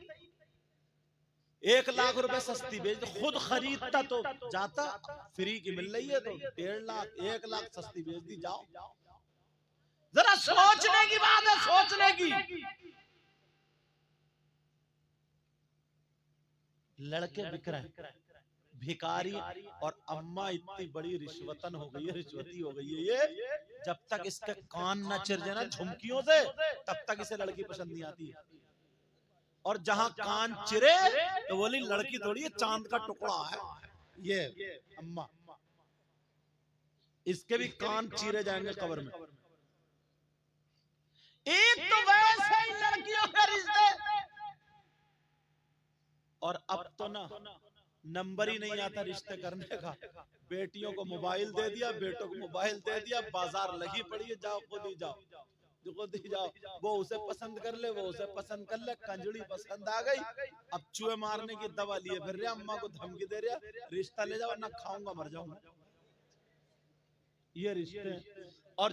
1 लाख रुपए सस्ती बेच, खुद खरीदता तो जाता, फ्री की मिल रही है तो 1.5 लाख 1 लाख सस्ती बेच दी, जाओ, जरा सोचने की बात है, सोचने की, लड़के बिक रहे हैं, भिखारी और अम्मा इतनी बड़ी रिश्वतन हो गई है, रिश्वती हो गई है ये, जब तक इसके कान न चिर जाए ना झुमकियों से तब तक इसे लड़की पसंद नहीं आती है। और जहां कान चिरे तो बोली लड़की थोड़ी है, चांद का टुकड़ा है ये अम्मा। इसके भी कान चीरे जाएंगे कब्र में। एक तो वैसे ही लड़कियों के रिश्ते, और अब तो ना नंबर ही नहीं आता रिश्ते करने का। बेटियों को मोबाइल दे दिया, बेटों को मोबाइल दे दिया, बाजार लगी पड़ी है, जाओ खुद ही जाओ, जो खुद ही जाओ, वो उसे पसंद कर ले, वो उसे पसंद कर ले, कंजड़ी पसंद आ गई, अब चूहे मारने की दवा लिए फिर रहा, अम्मा को धमकी दे रहा, रिश्ता ले जाओ ना खाऊंगा मर जाऊंगा। ये रिश्ते। और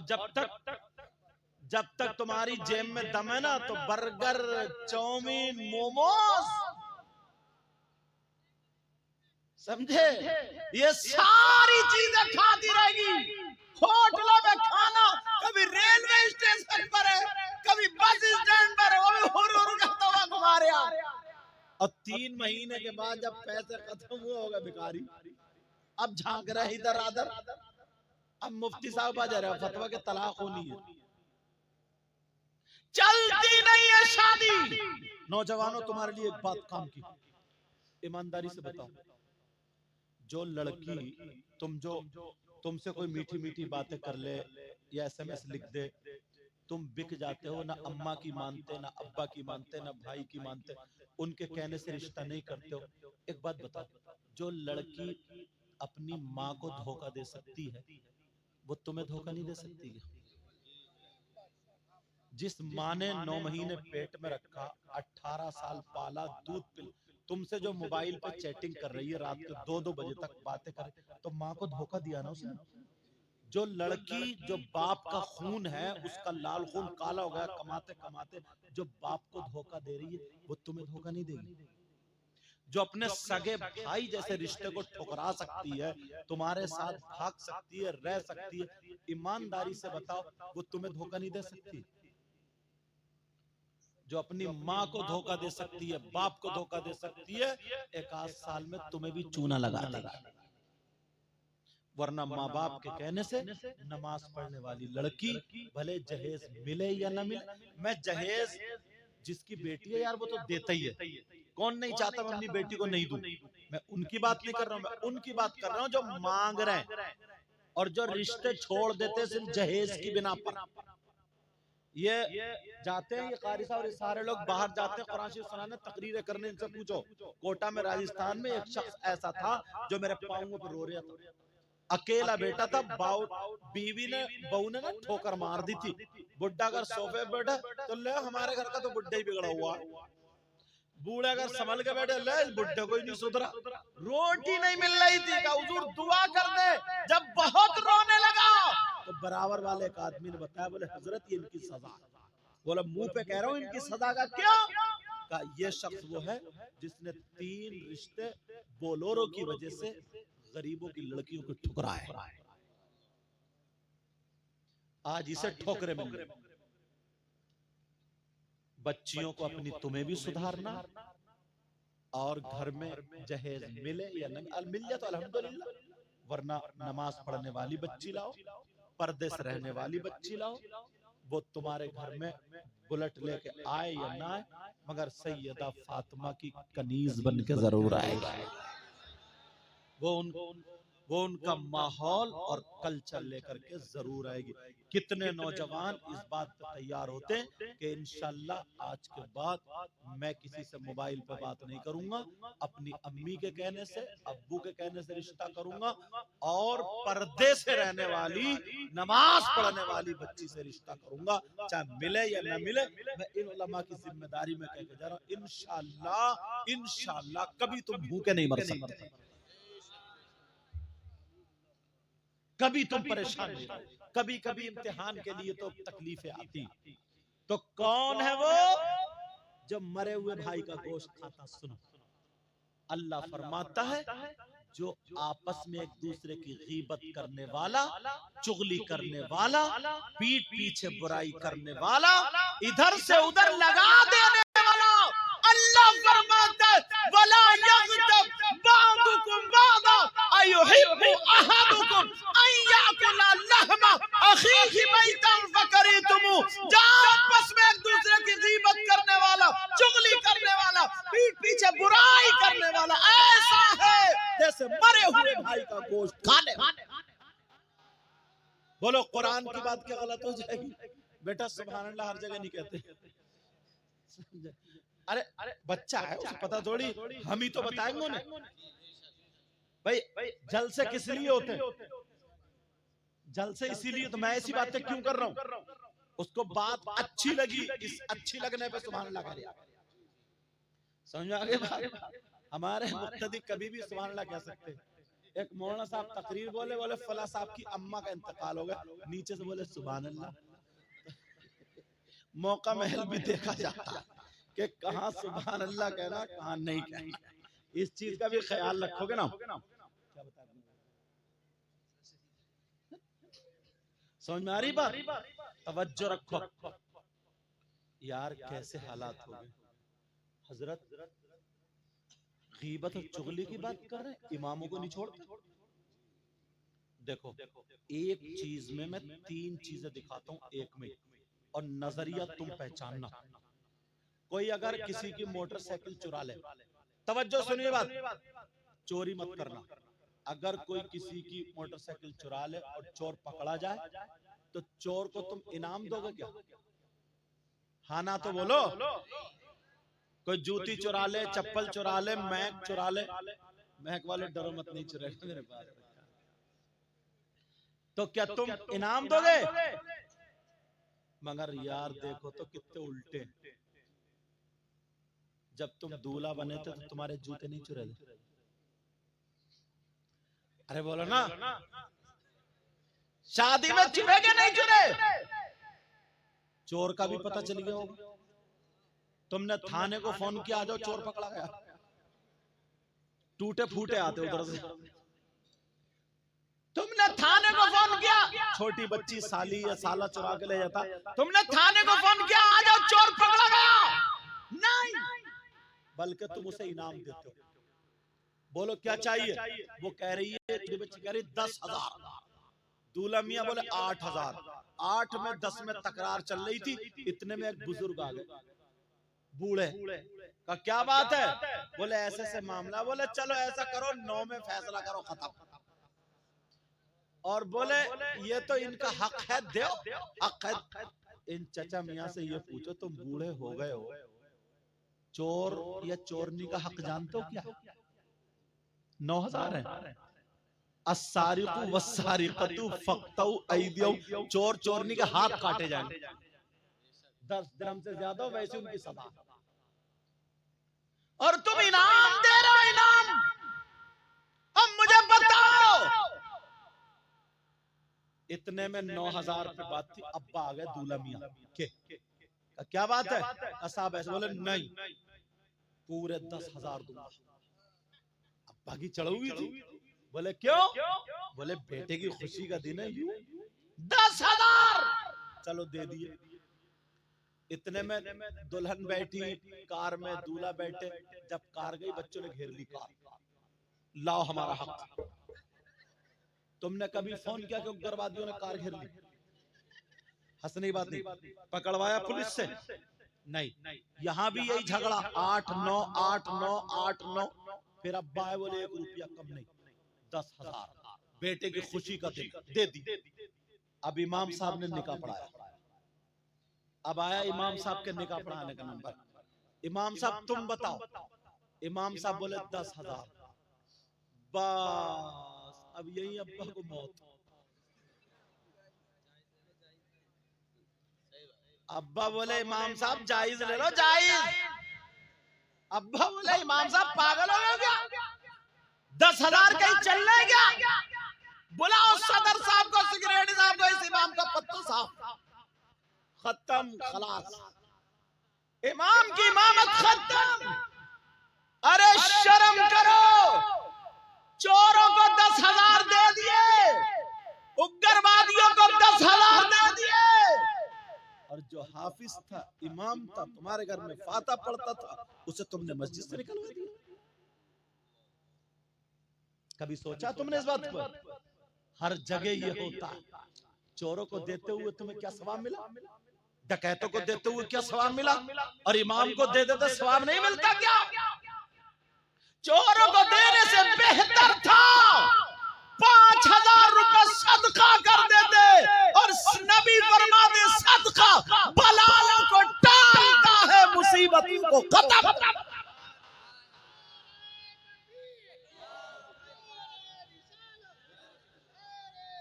जब तक तुम्हारी जेब में दम है ना तो बर्गर, चाउमीन, मोमोज, समझे, ये सारी चीजें खाती रहेगी। होटलों में खाना कभी रेलवे स्टेशन पर है, कभी बस स्टैंड पर है, वो भी हुर हुर करता हुआ घुमा रहा। और 3 महीने के बाद जब पैसे खत्म हुए होगा भिखारी, अब झांक रहा है इधर आधर। अब मुफ्ती साहब आ जा रहे हैं, फतवा के तलाक होनी है, चलती नहीं है शादी। नौजवानों तुम्हारे लिए एक बात काम की, ईमानदारी से बताओ, जो लड़की तुमसे कोई मीठी मीठी बातें कर ले या SMS लिख दे, तुम बिक जाते हो, ना अम्मा की मानते, ना अब्बा की मानते, ना भाई की मानते, उनके कहने से रिश्ता नहीं करते हो। एक बात बताओ, जो लड़की अपनी माँ को धोखा दे सकती है वो तुम्हें धोखा नहीं दे सकती है? जिस माँ ने 9 महीने पेट में रखा, 18 साल पाला, दूध पिला, तुमसे जो मोबाइल पे चैटिंग कर रही है, रात के 2-2 बजे तक बातें कर, तो माँ को धोखा दिया ना उसने। जो लड़की जो बाप का खून है, उसका लाल खून काला हो गया कमाते कमाते, जो बाप को धोखा दे रही है वो तुम्हें धोखा नहीं देगी। जो अपने सगे भाई जैसे रिश्ते को ठुकरा सकती है, तुम्हारे साथ भाग सकती है, रह सकती है, ईमानदारी से बताओ वो तुम्हें धोखा नहीं दे सकती? जो अपनी माँ को धोखा दे सकती है, बाप को धोखा दे सकती है, 1-8 साल में तुम्हें भी चूना लगा देगा। वरना माँ बाप के कहने से नमाज पढ़ने वाली लड़की भले जहेज मिले या ना मिले, मैं जहेज जिसकी बेटी है यार वो तो देता ही है, कौन नहीं चाहता मैं अपनी बेटी को नहीं दूं। मैं उनकी बात नहीं कर रहा हूं, मैं उनकी बात कर रहा हूं जो मांग रहे हैं और जो रिश्ते छोड़ देते सिर्फ जहेज की बिना पर। ये जाते हैं, ये कारी साहब और ये सारे लोग बाहर जाते हैं कुरान शरीफ सुनाने, तकरीरें करने। इनसे पूछो, कोटा में राजस्थान में एक शख्स ऐसा था जो मेरे पांवों पर रो रहा था, अकेला बेटा था, बीवी ने बहू ने ना ठोकर मार दी थी। बुड्ढा अगर सोफे पे बैठा तो ले हमारे घर का तो बुड्ढा ही बिगड़ा हुआ, बूढ़े अगर संभल के बैठे ले बुड्ढे को ही नहीं सुधरा। रोटी नहीं मिल रही थी, कहा हुजूर दुआ कर दे। जब बहुत रोने लगा तो बराबर वाले एक आदमी ने बताया, बोले हजरत ये इनकी सजा। बोले मुंह पे कह रहा हूँ इनकी सजा का क्या? कहा ये शख्स वो है जिसने 3 रिश्ते बोलोरो की वजह से गरीबों की लड़कियों को ठुकराया, आज इसे ठोकरे मिल रहे। बच्चियों को अपनी तुम्हें भी सुधारना, और घर में जहेज मिले या न मिल जाए तो अल्हम्दुलिल्लाह, वरना नमाज पढ़ने वाली बच्ची लाओ, पर्दे से रहने वाली बच्ची लाओ, वो तुम्हारे घर में बुलेट लेके आए या ना आए, मगर सैयदा फातिमा की कनीज बन के जरूर आएगा। वो उनका माहौल और कल्चर लेकर के जरूर आएगी। कितने नौजवान इस बात पर तैयार होते हैं कि इंशाल्लाह आज के बाद मैं किसी से मोबाइल पे बात नहीं करूंगा, अपनी अम्मी के कहने से, अब्बू के कहने से रिश्ता करूंगा, और पर्दे से रहने वाली, नमाज पढ़ने वाली बच्ची से रिश्ता करूंगा, चाहे मिले या न मिले। मैं इन उलमा की जिम्मेदारी में कह के जा रहा हूं, इंशाल्लाह कभी तुम भूखे नहीं मर सकते, कभी तुम परेशान नहीं हो। कभी कभी इम्तिहान के लिए तो तकलीफें आती, तो कौन है वो जो मरे हुए भाई का गोश्त खाता? सुनो, अल्लाह फरमाता है जो आपस में एक दूसरे की गीबत करने वाला, चुगली करने वाला, पीठ पीछे बुराई करने वाला, इधर से उधर लगा देने वाला, अल्लाह फरमाता है वला यग़्तब बादुकुम बादा पीठ पीछे बुराई करने वाला ऐसा है जैसे मरे हुए भाई का गोश्त खाने। बोलो कुरान की बात क्या गलत हो जाएगी? बेटा सुभान अल्लाह हर जगह नहीं कहते। अरे बच्चा है, उसे पता थोड़ी, हम ही तो बताएंगे उन्हें। भाई जल से किस लिए होते हैं? जल से इसीलिए, तो मैं ऐसी बातें क्यों कर रहा हूं? उसको बात अच्छी लगी, इस अच्छी लगने पे सुभान अल्लाह करे। समझ आ गए? हमारे मुक्तदी कभी भी सुभान अल्लाह कह सकते। एक मौलाना साहब तकरीर बोले, बोले फला साहब की अम्मा का इंतकाल हो गया, नीचे से बोले सुभान अल्लाह। मौका महल भी देखा जाता कि कहां सुभान अल्लाह कहना, कहां नहीं कहना। इस चीज का भी ख्याल रखोगे ना। क्या बता रहे? समझ में आ रही बात? तवज्जो रखो यार, कैसे हालात हो गए। हजरत गीबत और चुगली की बात कर रहे हैं, इमामों को नहीं छोड़ते। देखो एक चीज में मैं 3 चीजें दिखाता हूं एक में, और नजरिया तुम पहचानना। कोई अगर किसी की मोटरसाइकिल चुरा ले, तवज्जो सुनिए बात, चोरी मत करना। अगर कोई किसी की मोटरसाइकिल चुरा ले और चोर पकड़ा जाए तो चोर को तुम इनाम दोगे क्या? हाँ ना तो बोलो। कोई जूती चुरा ले, चप्पल चुरा ले, मैक चुरा ले, महक वाले डरो मत, नहीं चुराएगा मेरे पास, तो क्या तुम इनाम दोगे? मगर यार देखो तो कितने उल्टे। जब तुम दूल्हा बने थे तो तुम्हारे जूते नहीं चुरा थे? अरे बोलो ना, शादी में चुरे के नहीं चुरे? चोर का भी पता चल गया होगा। तुमने थाने को फोन किया, आ जाओ चोर पकड़ा गया, टूटे फूटे आते उधर से। तुमने थाने को फोन किया, छोटी बच्ची साली या साला चुरा के ले जाता, तुमने थाने को फोन किया, आ जाओ चोर पकड़ा गया? नहीं, बल्कि तुम उसे इनाम देते हो। बोलो क्या चाहिए? वो कह रही है, बच्ची कह रही 10,000। दूल्हा मियां बोले 8,000। 8 में 10 में तकरार चल रही थी, इतने में एक बुजुर्ग आ गए, बूढ़े का क्या बात है? बोले ऐसे से मामला। बोले चलो ऐसा करो 9 में फैसला करो, खत्म। और बोले ये तो इनका हक है, दो हक है। इन चचा मियां से ये पूछो, तुम बूढ़े हो गए हो, चोर या चोरनी का हक जानते हो क्या? 9,000 है। अस्सारिकु वस्सारिकतु फक्तउ ऐदियहु, चोर चोरनी के हाथ काटे जाएंगे। 10 दिरहम से ज्यादा वैसे उनकी सजा। और तुम इनाम दे रहे हो, इनाम। अब मुझे बताओ, इतने में 9,000 पे बात थी। अब्बा आ गए दूल्हा मियां के, क्या बात है? साहब ऐसे बोले नहीं, पूरे 10,000 दूंगा। अब्बा की चढ़ी थी। बोले क्यों? बोले बेटे की खुशी का दिन है, 10,000 चलो दे दिए। इतने में दुल्हन बैठी कार में, दूल्हा बैठे। जब कार गई, बच्चों ने घेर ली कार, लाओ हमारा हक। तुमने कभी फोन किया कि उग्रवादियों ने कार घेर ली? हंसने की बात नहीं। पकड़वाया पुलिस से? नहीं। यहां भी यही झगड़ा, 8-9 8-9 8-9। फिर अब्बा आए, बोले 1 रुपया कम नहीं, 10,000 बेटे की खुशी का दिन, दे दी। अब इमाम साहब ने निकाह पढ़ाया। अब आया इमाम साहब के निकाह पढ़ाने का नंबर। इमाम साहब तुम बताओ। इमाम साहब बोले 10,000। बस अब यही अब्बा को मौत। अब्बा बोले इमाम साहब जायज ले लो, जायज। अब्बा बोले इमाम साहब पागल हो गए क्या? 10,000 कहीं चल रहे क्या? बुलाओ सदर साहब को, सेक्रेटरी साहब को, इस इमाम का पत्तू साहब। खत्म, खलास, इमाम की इमामत खत्म। अरे शर्म करो, चोरों को 10,000 दे दिए, उग्रवादियों को 10,000 दे दिए, और जो हाफिज था, इमाम था, तुम्हारे घर में फाता पढ़ता था, उसे तुमने मस्जिद से निकलवा दिया। कभी सोचा तुमने इस बात पर? हर जगह ये होता है। चोरों को देते हुए तुम्हें क्या सवाब मिला? डकैतों को देते हुए क्या सवाब मिला, और इमाम को दे देते सवाब नहीं मिलता क्या? चोरों को देने से बेहतर था 5,000 रुपए सदका कर देते, और नबी फरमाते सदका बलाओं को टालता है, मुसीबतों को खत्म।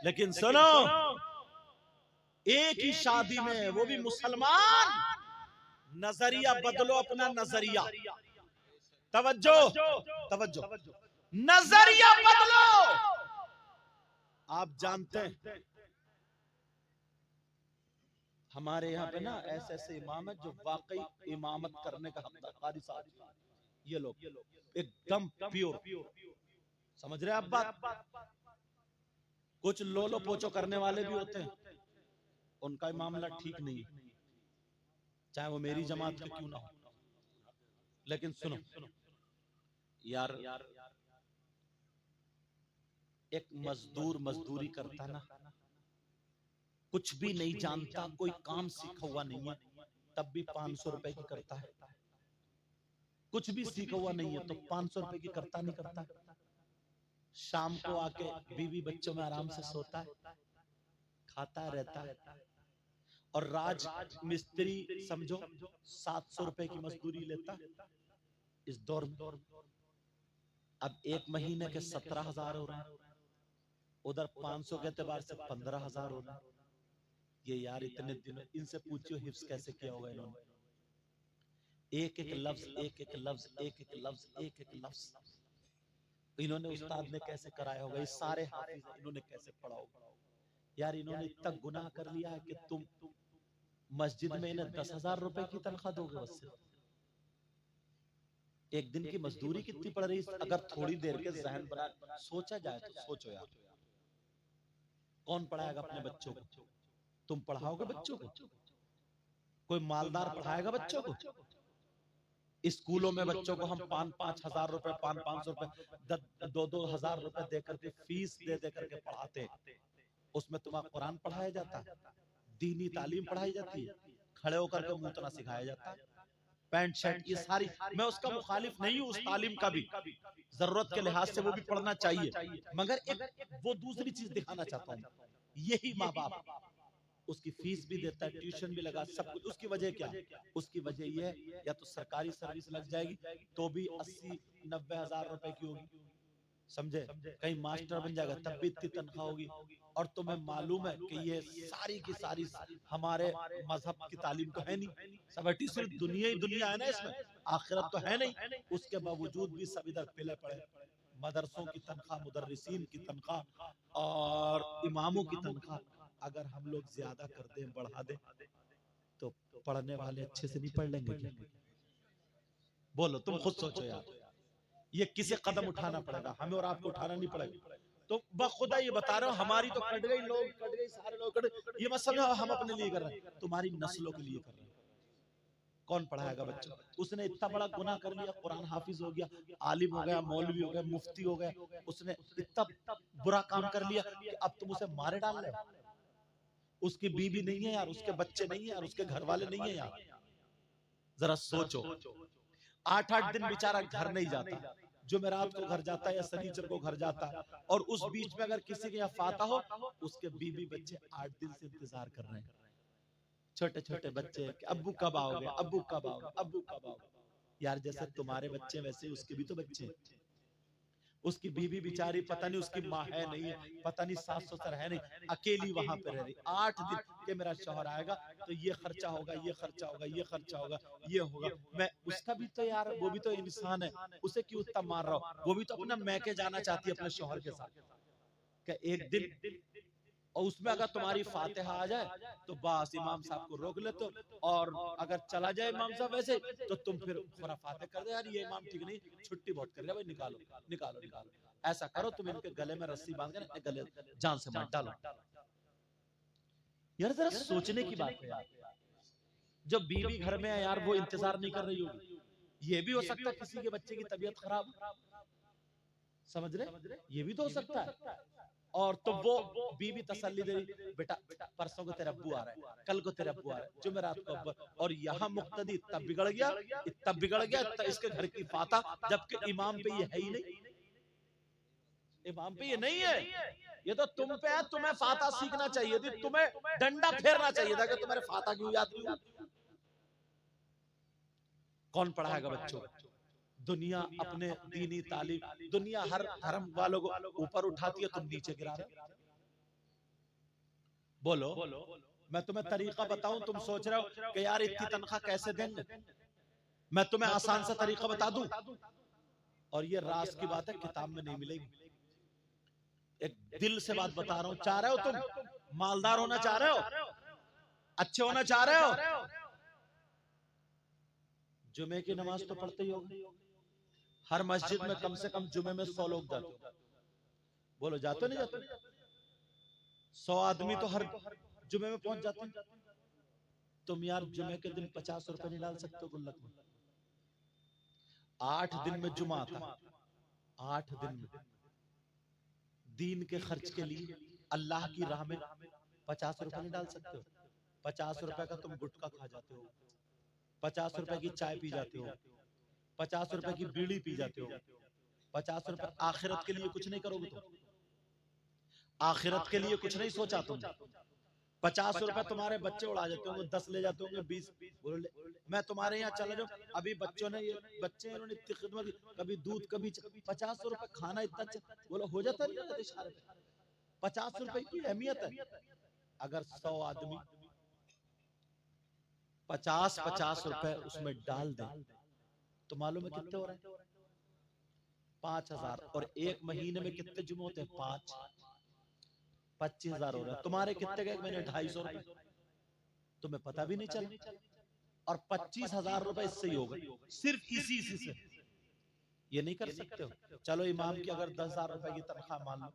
लेकिन सुनो, एक ही शादी में, वो भी मुसलमान, नजरिया बदलो, अपना नजरिया, तवज्जो तवज्जो, नजरिया बदलो। आप जानते हैं हमारे यहाँ पे ना ऐसे ऐसे इमाम है जो वाकई इमामत करने का हकदार, कारी साहब, ये लोग एकदम प्योर, समझ रहे हैं आप बात? कुछ लोलो पोचो करने वाले भी होते हैं, उनका मामला ठीक नहीं है, चाहे वो मेरी जमात के क्यों ना हो। लेकिन सुनो यार, एक मजदूर मजदूरी करता ना, कुछ भी नहीं जानता, कोई काम सीखा हुआ नहीं है, तब भी 500 रुपए की करता है। कुछ भी सीखा हुआ नहीं है तो 500 रुपए की करता नहीं करता। शाम को आके बीवी बच्चों में आराम से सोता है, खाता रहता है, और राज मिस्त्री समझो 700 रुपए की मजदूरी लेता है इस दौर में। अब एक महीने के 17,000 हो रहे हैं, उधर 500 के एतबार से 15,000 हो रहा है। ये यार इतने दिनों, इनसे पूछियो हिफ्स कैसे किया होगा इन्होंने, एक एक लफ्ज एक एक लफ्ज एक एक लफ्ज एक एक लफ्ज इन्होंने उस्ताद ने कैसे कराया होगा, ये सारे हाफिज इन्होंने कैसे पढ़ा होगा। यार इन्होंने इतना गुनाह कर लिया है कि तुम मस्जिद में इन्हें 10,000 रुपए की तनख्वाह दोगे, बस एक दिन की मजदूरी कितनी पड़ रही। अगर थोड़ी देर के जहन बना सोचा जाए तो सोचो यार, कौन पढ़ाएगा अपने बच्चों को? तुम पढ़ाओगे बच्चों को? कोई मालदार पढ़ाएगा बच्चों को? स्कूलों में बच्चों को हम 5-5 हजार रुपए, 500 रुपए, 2-2 हजार रुपए दे करके फीस दे करके पढ़ाते हैं। उसमें तुम्हारा कुरान पढ़ाया जाता है, दीनी तालीम पढ़ाई जाती है, खड़े होकर के मुंह सिखाया जाता है, पैंट शर्ट, ये सारी, मैं उसका मुखालिफ नहीं हूँ, उस तालीम का भी जरूरत के लिहाज से वो भी पढ़ना चाहिए, मगर एक वो दूसरी चीज दिखाना चाहता हूँ। यही माँ बाप उसकी फीस भी देता है, ट्यूशन भी लगा, सब कुछ। उसकी वजह क्या? उसकी वजह ये है, या तो सरकारी सर्विस लग जाएगी तो भी 80-90 हजार रुपए की होगी, समझे? कहीं मास्टर बन जाएगा तब भी इतनी तनख्वाह होगी। और तुम्हें मालूम है कि ये सारी की सारी हमारे मजहब की तालीम तो है नहीं, सब सिर्फ दुनिया ही दुनिया है ना, इसमें आखिरत तो है नहीं। उसके बावजूद भी सब इधर पिले पड़े, मदरसों की तनख्वाह, मुदर्रिसीन की तनख्वाह और इमामों की तनख्वाह अगर हम लोग ज्यादा कर दें, बढ़ा दें, तो पढ़ने वाले अच्छे से नहीं पढ़ लेंगे क्या? बोलो, तुम खुद सोचो यार, ये किसे कदम उठाना पड़ेगा? हमें और आपको उठाना नहीं पड़ेगा। तो बखुदा ये बता रहा हूँ, हमारी तो कट गई, लोग कट गई, सारे लोग कट गए। ये मत समझो हम अपने लिए कर रहे हैं, तुम्हारी नस्लों के लिए कर रहे हैं। कौन पढ़ाएगा बच्चों? उसने इतना बड़ा गुनाह कर लिया, कुरान हाफिज हो गया, आलिम हो गया, मौलवी हो गया, मुफ्ती हो गया, उसने इतना बुरा काम कर लिया कि अब तुम उसे मारे डाल रहे हो। उसकी बीवी नहीं है यार, उसके बच्चे नहीं है यार, उसके घर वाले नहीं है यार। जरा सोचो, 8-8 दिन बेचारा घर नहीं जाता, जुमेरात को घर जाता है या शनिचर को घर जाता है, और उस बीच में अगर किसी के यहाँ फाता हो, उसके बीवी बच्चे 8 दिन से इंतजार कर रहे हैं, छोटे छोटे बच्चे, अब्बू कब आओगे, अब्बू कब आओगे, अब्बू कब आओगे। यार जैसे तुम्हारे बच्चे वैसे उसके भी तो बच्चे हैं। उसकी बीवी बेचारी, पता नहीं उसकी माँ है नहीं है, पता नहीं सास ससुर है नहीं, अकेली वहां पे रह रही। 8 दिन के मेरा शौहर आएगा तो ये खर्चा होगा, ये खर्चा होगा, ये खर्चा होगा, ये होगा। मैं उसका भी तो यार, वो भी तो इंसान है, उसे क्यों इतना मार रहा हूँ? वो भी तो अपना मैके जाना चाहती है अपने शौहर के साथ, क्या एक दिन। और उसमें अगर तुम्हारी फातिहा आ जाए तो बस इमाम साहब को रोक ले, तो और अगर चला जाए इमाम साहब वैसे, तो तुम फिर खुराफाते कर दो, यार ये इमाम ठीक नहीं, छुट्टी बहुत कर लिया भाई, निकालो निकालो निकालो। ऐसा करो, तुम इनके गले में रस्सी बांध कर गले जान से मार डालो। यार जरा सोचने की बात है यार, जब बीवी घर में है यार, वो इंतजार नहीं कर रही होगी। ये भी हो सकता है किसी के बच्चे की तबीयत खराब, समझ रहे, ये भी तो हो सकता है। और तो वो बीवी तसल्ली दे रही, बेटा परसों को तेरा अब्बू आ रहा है, कल को तेरा अब्बू आ रहा है, जुमेरात को अब्बू। और यहाँ मुक्तदी इतना बिगड़ गया, इतना बिगड़ गया, इतना इसके घर की फाता, जबकि इमाम पे ये है ही नहीं, इमाम पे ये नहीं है, ये तो तुम पे है। तुम्हें फाता सीखना चाहिए थी, तुम्हें डंडा फेरना चाहिए था कि तुम्हारे फाता क्यों याद नहीं हुई। कौन पढ़ाएगा बच्चों? दुनिया अपने दीनी तालीम, दुनिया हर धर्म वालों को ऊपर उठाती है, तुम नीचे गिरा रहे हो। बोलो, मैं तुम्हें तरीका बताऊं, तुम सोच रहे हो कि यार इतनी तनख्वाह कैसे देंगे, मैं तुम्हें आसान सा तरीका बता दूं, और ये राज की बात है, किताब में नहीं मिलेगी। एक दिल से बात बता रहा हूं, चाह रहे हो तुम मालदार होना, चाह रहे हो अच्छे होना, चाह रहे हो, जुमे की नमाज तो पढ़ते ही होगे। हर मस्जिद में कम से कम जुमे में 100 लोग जाते हो, बोलो जाते नहीं जाते? 100 आदमी तो हर जुमे में पहुंच जाते हैं। तुम यार जुमे के दिन 50 रुपए नहीं डाल सकते हो गुल्लक में? 8 दिन में जुमा आता, 8 दिन में दीन के खर्च के लिए अल्लाह की राह में 50 रुपए नहीं डाल सकते हो? 50 रुपए का तुम गुटखा खा जाते हो, 50 रुपए की चाय पी जाते हो, 50 रुपए की बीड़ी पी जाते हो, 50 रुपए आखिरत के लिए कुछ नहीं करोगे तुम, आखिरत के लिए कुछ नहीं सोचा तुम। 50 रुपए तुम्हारे बच्चे उड़ा जाते होंगे, 10 ले जाते होंगे, 20 बोले मैं तुम्हारे यहाँ चला जाऊं, अभी बच्चों ने ये बच्चे इन्होंने इतनी खिदमत की, कभी दूध कभी 50 रुपए खाना इतना बोलो हो जाता नहीं इशारे पे। 50 रुपए की अहमियत है। अगर 100 आदमी 50-50 रुपए उसमें डाल दे तो मालूम है कितने हो रहे हैं? 5000। और एक महीने में कितने जुमे होते हैं? 5, 25,000 हो रहा है। तुम्हारे कितने गए? मैंने 250 रुपए, तुम्हें पता भी नहीं चला, और 25,000 रुपए इससे ही हो गए, सिर्फ इसी से। ये नहीं कर सकते हो? चलो इमाम की अगर 10,000 रुपए की तनख्वाह मान लो,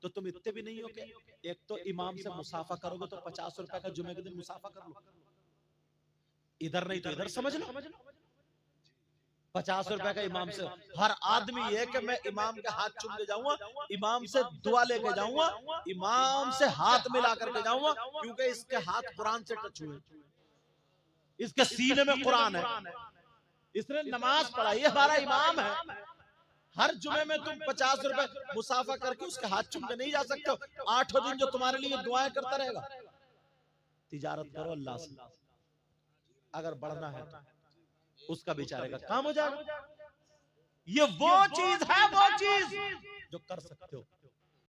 तो तुम इतने भी नहीं हो कि एक तो इमाम से मुसाफा करोगे तो 50 रुपए का जुमे के दिन मुसाफा कर लो, इधर नहीं तो इधर समझ लो। 50 रुपए का इमाम से, हर आदमी ये कि मैं इमाम के हाथ चूम के जाऊंगा, इमाम से दुआ लेके जाऊंगा, इमाम से हाथ मिला करके जाऊंगा, क्योंकि इसके हाथ कुरान से टच हुए, इसके सीने में कुरान है, इसने नमाज पढ़ाई, हमारा इमाम है। हर जुमे में तुम 50 रुपए मुसाफा करके उसके हाथ चूम के नहीं जा सकते हो। 8 दिन जो तुम्हारे लिए दुआएं करता रहेगा। तिजारत करो अल्लाह से, अगर बढ़ना है तो उसका बेचारे का काम हो जाएगा। ये वो चीज है, वो चीज जो कर सकते हो।